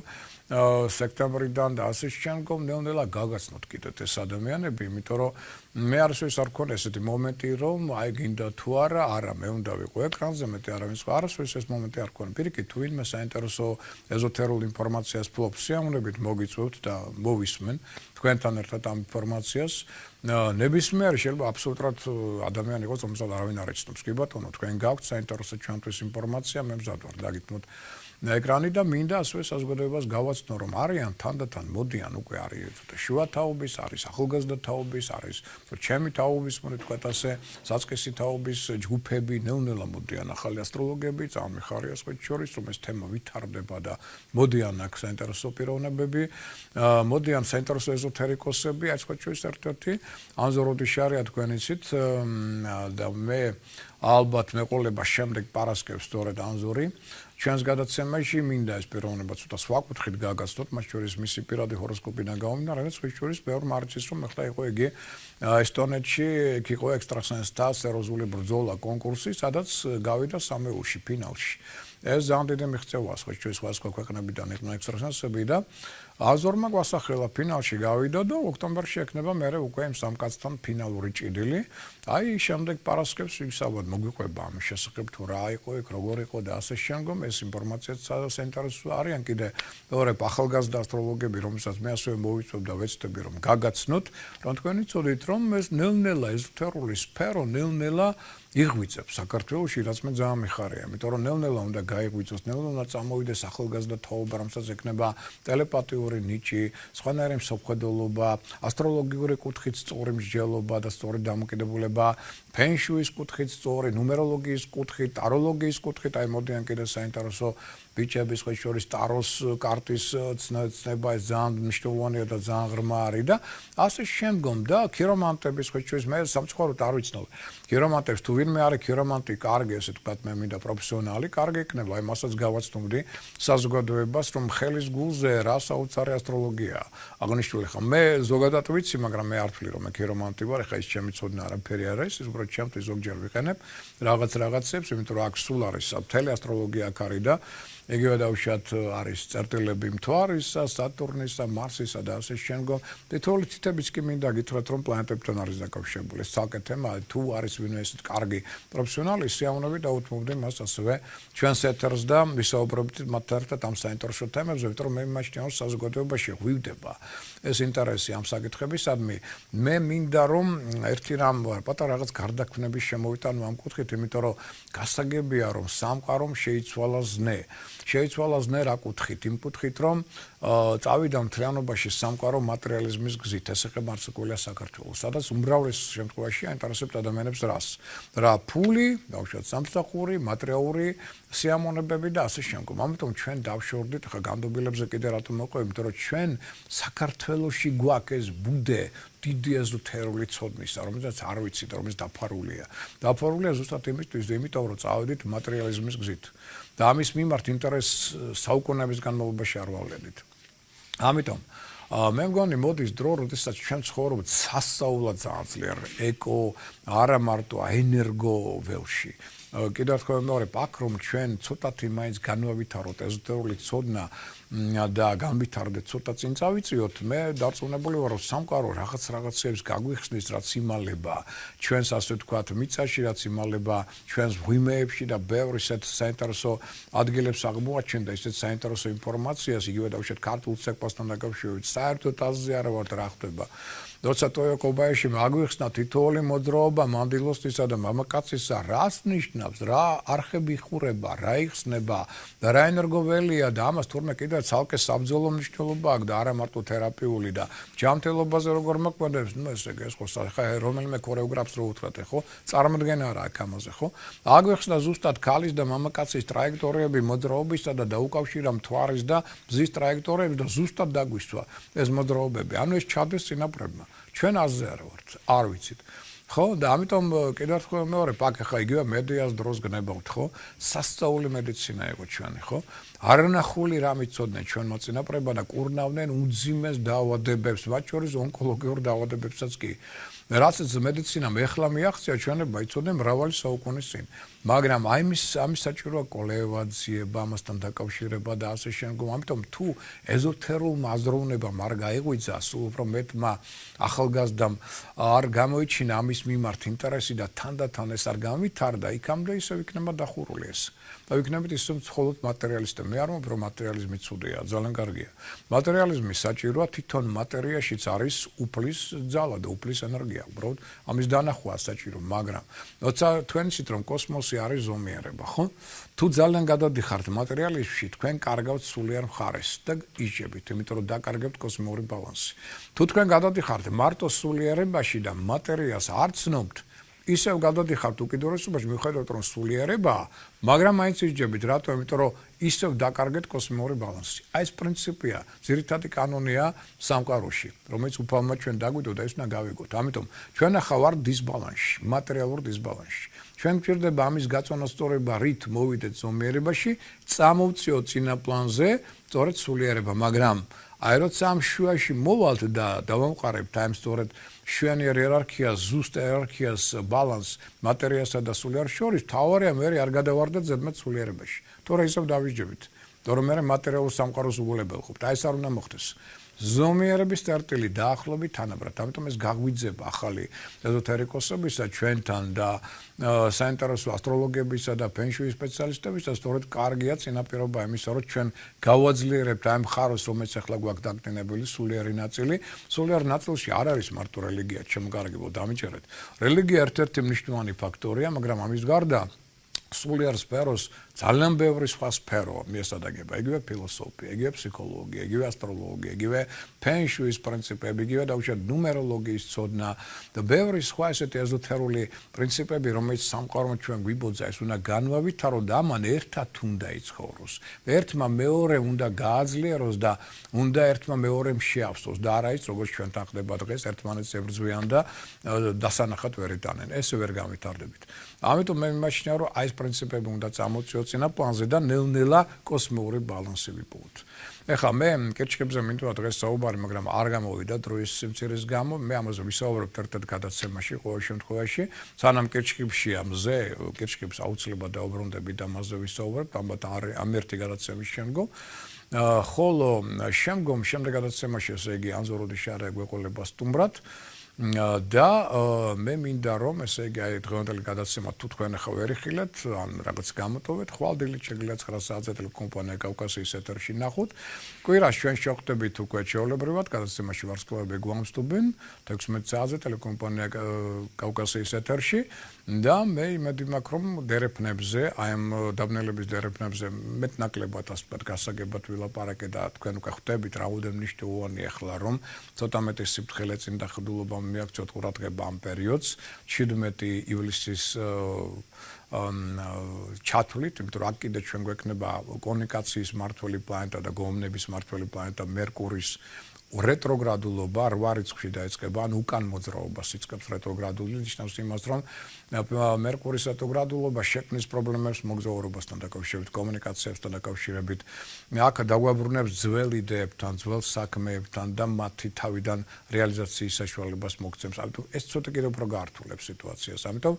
სექტემბრიდან და ასე შემდგომ ნელ-ნელა გაგაცნოთ კიდეთ ეს ადამიანები, იმიტომ რომ მე არასოდეს არ მქონია ესეთი მომენტი რომ აი გინდა თუ არა მე უნდა ვიყო ეკრანზე მეტი არავის არასოდეს ეს მომენტი არ მქონია. პირიქით თუ ვინმე საინტერესო ეზოთერულ ინფორმაციას ფლობს, სიამოვნებით მოგიწვევთ და მოვისმენ თქვენთან ერთად ამ ინფორმაციას. ნებისმიერი შეიძლება აბსოლუტურად ადამიანი იყოს, რომელსაც არავინ არ იცნობს. კი ბატონო, თქვენ გაქვთ საინტერესო ჩვენთვის ინფორმაცია, მე მზად ვარ დაგითმოთ ეკრანი და მინდა ასევე საზოგადოებას გავაცნო, რომ არიან თანდათან მოდიან უკვე არის ცოტა შუა თაობის, არის ახალგაზრდა თაობის, არის ჩემი თაობის, მოდი თქვათ ასე, საწყისი თაობის ჯგუფები, ნელ-ნელა მოდიან ახალი ასტროლოგები, ძალიან მიხარია სხვათა შორის, რომ ეს თემა ვითარდება და მოდიან აქ საინტერესო პიროვნებები, მოდიან საინტერესო ეზოთერიკოსები, აი სხვათა შორის ერთ-ერთი ანზოროდის შარია თქვენ იცით და მე ალბათ მეყოლება შემდეგ პარასკევს სწორედ ანზორი ჩვენს გადაცემაში მინდა ეს პიროვნება ცოტა სხვა კუთხით გაგაცნოთ, მათ შორის მისი პირადი ჰოროსკოპი და გავმინდა, რაღაც სხვა შორის ბევრ მარცის რომ ახლა იყო იგი ესტონეთში, იქ იყო ექსტრასენსთა სერიოზული ბრძოლა კონკურსი, სადაც გავიდა სამეულში ფინალში. ეს ძალიან დიდი მიღწევაა სხვა შორის სხვა ქვეყნებიდან იყვნენ ექსტრასენსები და აზორმა გვასახელა ფინალში გავიდა და ოქტომბერში ექნება მე უკვე იმ სამ კაცთან ფინალური ჭიდილი. აი შემდეგ პარასკევს ვისაუბრებთ მოგვიყვება ამის შესახებ თუ რა იყო იქ როგორ იყო და ასე შემდგომ ეს ინფორმაციაც საინტერესო არიან კიდე მეორე ახალგაზრდა ასტროლოგები რომელსაც მე ასევე მოვიწვევ და ვეცდები რომ გაგაცნოთ რომ თქვენ იცოდით რომ ეს ნელ-ნელა ეზოთერული სფერო ნელ-ნელა იღვიწებს საქართველოში, რაც მე ძალიან მიხარია, იმიტომ რომ ნელ-ნელა უნდა გაიღვიწოს, ნელ-ნელა წამოვიდეს ახალგაზრდა თაობა, რომელსაც ექნება ტელეპათიური ნიჭი, სხვანაირი მსოფლმხედველობა, ასტროლოგიური კუთხით სწორი მსჯელობა და სწორი დამოკიდებულება, ფენშუის კუთხით სწორი, ნუმეროლოგიის კუთხით, ტაროლოგიის კუთხით, აი მოდიან კიდე საინტერესო ბიჭების სხვა შორის ტაროს კარტის ცნება ეს ძალიან მნიშვნელოვანია და ძალიან ღრმა არის და ასე შემდგომ და ქირომანტების სხვა შორის მე სამწუხაროდ არ ვიცნობ. ქირომანტებს თუ ვინმე არის ქირომანტი კარგი ესე თქვა მე მინდა პროფესიონალი კარგი იქნება, აი მასაც გავაცნობდი საზოგადოებას რომ ხელის გულზე რა საოცარი ასტროლოგია. აღნიშნული ხომ მე ზოგადად ვიცი, მაგრამ მე არ ვთვლი რომ მე ქირომანტი ვარ, ეხლა ის ჩემი ცოდნა არაფერი არ არის, უბრალოდ ჩემთვის ზოგჯერ ვიყენებ რაღაცებს, იმიტომ რომ აქ სულ არის მთელი ასტროლოგია აქ არის და იგივე დაუშვათ არის წერტილები მთვარისა, სატურნისა, მარსისა და ასე შემდგომ. თითოეული თითებიც კი მინდა გითხრათ, რომ პლანეტებთან არის დაკავშირებული. ეს ცალკე თემაა, თუ არის ვინმე ესეთ კარგი პროფესიონალი, სიამოვნებით დაუთმობდი მას ასევე ჩვენს ეთერს და ვისაუბრებთ მათთან ერთად ამ საინტერესო თემებზე, იმიტომ რომ მე მიმაჩნია რომ საზოგადოებაში ღვივდება ეს ინტერესი ამ საკითხებისადმი. მე მინდა რომ ერთი რამ პატარა რაღაც გარდაქმნების შემოვიტანო ამ კუთხით, იმიტომ რომ გასაგებია რომ სამყარომ შეიცვალა ზნე. შეიცვალა ზნე რა კუთხით? იმ კუთხით რომ წავიდა მთლიანობაში სამყარო მატერიალიზმის გზით, ეს ეხება არცაკოლია საქართველოს, სადაც უმრავლეს შემთხვევაში აინტერესებთ ადამიანებს რას? რა ფული, დაუშვათ სამსახური, მატერიალური სიამოვნებები და ასე შემდგომ. ამიტომ ჩვენ დავშორდით ხა განდობილებზე კიდე რატომ მოყვებით, იმიტომ რომ ჩვენ საქართველოში გვაქვს ეს ბუდე დიდი ეზოთერული ცოდნისა, რომელსაც არ ვიცით, რომელიც დაფარულია. დაფარულია ზუსტად იმისთვის, იმიტომ რომ წავედით მატერიალიზმის გზით. და ამის მიმართ ინტერესს საუკუნეების განმავლობაში არ ვალდებით. ამიტომ მე მგონი მოდის დრო, როდესაც ჩვენ ცხოვრობთ სასწაულად ძალიან ძლიერ ეკო, არა მარტო ენერგო ველში. კიდევ ერთხელ მეორე პაკ რომ ჩვენ ცოტათი მაინც განვავითაროთ ეზოთერული ცოდნა და განვითარდეთ ცოტა წინ წავიწიოთ, მე დარწმუნებული ვარ, რომ სამყარო რაღაცებს გაგვიხსნის, რაც იმალება ჩვენს ასე ვთქვათ, მიწაში, რაც იმალება ჩვენს ღვიმეებში და ბევრი საინტერესო ადგილებს აღმოაჩენდა, ისეთ საინტერესო ინფორმაციას, იგივე დავუშვათ ქართულ ცეკვასთან დაკავშირებით, საერთოდ აზრზე არ ვართ რა ხდება. როცა ტოიო კობაიაშიმ აგვიხსნა თითოეული მოძრაობა მანდილოსნისა და მამაკაცისა, რას ნიშნავს, რა არხები იხურება, რა იხსნება და რა ენერგოველია და ამას თურმე კიდევ ცალკე საბრძოლო მნიშვნელობა აქვს და არა მარტო თერაპიული და ჯანმრთელობაზე როგორ მოქმედებს, ნუ ესე ეს ხო ხა რომელიმე ქორეოგრაფს რო უთხრათ, ხო? წარმოდგენა არა აქ ამაზე, ხო? აგვიხსნა ზუსტად ქალის და მამაკაცის ტრაექტორიები მოძრაობისა და დაუკავშირა მთვარის და მზის ტრაექტორიებს და ზუსტად დაგვისვა ეს მოძრაობები. ანუ ეს ჩადეს წინაპრებმა. ჩვენ აზრზე არ ვართ, არ ვიცით. ხო, და ამიტომ კიდევ ერთხელ მეორე პაკე ხა იგივე მედიას დროს გნებავთ, ხო? სასწაული მედიცინა იყო ჩვენი, ხო? არნახული რამ იცოდნენ ჩვენმა წინაპრებმა და კურნავდნენ უძიმეს დაავადებებს, მათ შორის ონკოლოგიურ დაავადებებსაც კი. რასაც მედიცინამ ეხლა მიაღწია, ჩვენებმა იცოდნენ მრავალი საუკუნის წინ. მაგრამ ამის საჭიროა კოლევაძიება, ამასთან დაკავშირება და ასე შემდგომ. ამიტომ თუ ეზოთერულმა აზროვნებამ არ გაიღვიძა, სულ უფრო მეტმა ახალგაზრდამ არ გამოიჩინა ამის მიმართ ინტერესი და თანდათან ეს არ განვითარდა, იქამდე ისევ იქნება დახურული ეს. და ვიქნებით ისევ მხოლოდ მატერიალისტები. მე არ ვამბობ, რომ მატერიალიზმი ცუდია, ძალიან კარგია. მატერიალიზმი საჭიროა თვითონ მატერიაშიც არის უფლის ძალა და უფლის ენერგია. უბრალოდ ამის დანახვა საჭირო, მაგრამ როცა თქვენ იცით, რომ კოსმოსი არის ზომიერება, ხო? თუ ძალიან გადადიხართ მატერიალიზმში, თქვენ კარგავთ სულიერ მხარეს და იჭებით, იმიტომ რომ დაკარგებთ კოსმიური ბალანსი. თუ თქვენ გადადიხართ მარტო სულიერებაში და მატერიას არ ცნობთ, ისევ გადადიხართ უკიდურესობაში, მიხედავთ რომ სულიერებაა, მაგრამ მაინც იჭებით, რატო? იმიტომ რომ ისევ დაკარგეთ კოსმიური ბალანსი. აი ეს პრინციპია, ძირითადი კანონია სამყაროში, რომელიც უფალმა ჩვენ დაგვიდო და ეს უნდა გავიგოთ. ამიტომ ჩვენ ახლა ვართ დისბალანსში, მატერიალურ დისბალანსში. ჩვენ გვჭირდება ამის გაწონასწორება, რით მოვიდეთ ზომიერებაში, წამოვწიოთ წინა პლანზე, სწორედ სულიერება, მაგრამ აი როცა ამ შუაში მოვალთ და დავამყარებთ აი სწორედ შვენიერ იერარქიას, ზუსტ იერარქიას, ბალანს მატერიასა და სულიერს შორის, თავარია მე არ გადავარდეთ ზედმეტ სულიერებაში. თორე ისევ დავიჯდებით, თორე მე მატერიალურ სამყაროს უგულებელყოფთ. აი ეს არ უნდა მოხდეს. ზომიერების წერტილი დაახლოებით თანაბრად. ამიტომ ეს გაგვიძება ახალი ეზოთერიკოსებისა ჩვენთან და საინტერესო ასტროლოგებისა და ფენშუის სპეციალისტებისა, სწორედ კარგია წინაპირობა იმისა, რომ ჩვენ გავაძლიერებთ ამ ხაროს, რომელიც ახლა გვაქვს დაკნინებული სულიერი ნაწილი. სულიერ ნაწილში არ არის მარტო რელიგია, შემოგარგებო დამიჯერეთ. რელიგია ერთ-ერთი მნიშვნელოვანი ფაქტორია, მაგრამ ამის გარდა სულიერ სფეროს ძალიან ბევრი სხვა სფერო მიესადაგება, იგივე ფილოსოფია, იგივე ფსიქოლოგია, იგივე ასტროლოგია, იგივე ფენშუის პრინციპები, იგივე დაუშვათ ნუმეროლოგიის ცოდნა და ბევრი სხვა ესეთი ეზოთერული პრინციპები, რომელიც სამყარო ჩვენ გვიბოძა, ეს უნდა განვავითაროთ და ამან ერთად უნდა იცხოვროს. ერთმა მეორე უნდა გააძლიეროს და უნდა ერთმა მეორემ შეავსოს და არა ის, როგორც ჩვენთან ხდება დღეს, ერთმანეთს ებრძვიან და დასანახად ვერ იტანენ. ესე ვერ განვითარდებით. ამიტომ მე მიმაჩნია, რომ აი ეს პრინციპები უნდა წამოწიოთ წინა პლანზე და ნელ-ნელა კოსმიური ბალანსი ვიპოვოთ. ეხლა მე კერჩქებზე მინდოდა დღეს საუბარი, მაგრამ არ გამოვიდა დროის სიმცირის გამო. მე ამაზე ვისაუბრებ ერთ-ერთ გადაცემაში, ყოველ შემთხვევაში, სანამ კერჩქებშია მზე, კერჩქებს აუცილებლად დაუბრუნდები და ამაზე ვისაუბრებ, ალბათ ამ ერთი გადაცემის შემდგომ. ხოლო შემდეგ გადაცემაში, ესე იგი, ანზოროდის შარია გვეყოლება სტუმრად. და მე მინდა რომ ესე იგი აი დღევანდელი გადაცემა თუ თქვენ ახლა ვერ იხილეთ ან რაღაც გამოტოვეთ, ხვალ დილით შეგიძლიათ 9 საათზე ტელეკომპანია კავკასიის ეთერში ნახოთ. კვირას ჩვენ შევხვდებით უკვე ჩვეულებრივად, გადაცემაში ვარსკვლავები გვამსტობენ 16 საათზე ტელეკომპანია კავკასიის ეთერში და მე იმედი მაქვს რომ დერეფნებზე, აი ამ დაბნელების დერეფნებზე მეტნაკლებად ასე ვთქვათ გასაგებად ვილაპარაკე და თქვენ უკვე ხვდებით რაოდენ მნიშვნელოვანია ახლა რომ ცოტა მეტი სიფრთხილე წინ დახვედრობა მიაქცევთ ყურადღება ამ პერიოდს 17 ივლისის ჩათვლით, იმიტომ რომ აქ კიდე ჩვენ გვექნება კომუნიკაციის მმართველი პლანეტა და გომნების მმართველი პლანეტა მერკურის რეტროგრადულობა 8 რიცხვში დაიწყება, ან უკან მოძრაობას იწყებს რეტროგრადული, ნიშნავს იმას, რომ მერკურის რეტროგრადულობა შექმნის პრობლემებს მოგზაურობასთან დაკავშირებით, კომუნიკაციებთან დაკავშირებით, აქ დაგვაბრუნებს ძველ იდეებთან, ძველ საქმეებთან და მათი თავიდან რეალიზაციის საშუალებას მოგცემს. ამიტომ ეს ცოტა კიდევ უფრო გაართულებს სიტუაციას. ამიტომ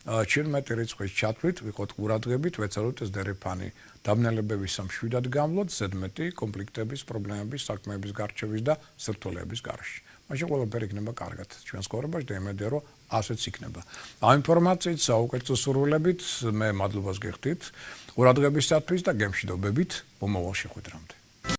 17 რიცხვის ჩათვლით, ვიყოთ ყურადღებით, ვეცადოთ ეს დერეფანი დამნელებების სამშვიდად გამლოთ, ზედმეტი კონფლიქტების, პრობლემების, საქმეების გარჩევის და სირთულეების გარშე. მაშინ ყველაფერი იქნება კარგად ჩვენს ცხოვრებაში და იმედია, რომ ასეც იქნება. ამ ინფორმაციით საუკეთესო სურვილებით მე მადლობას გიხდით ყურადღებისათვის და გემშვიდობებით მომავალ შეხვედრამდე.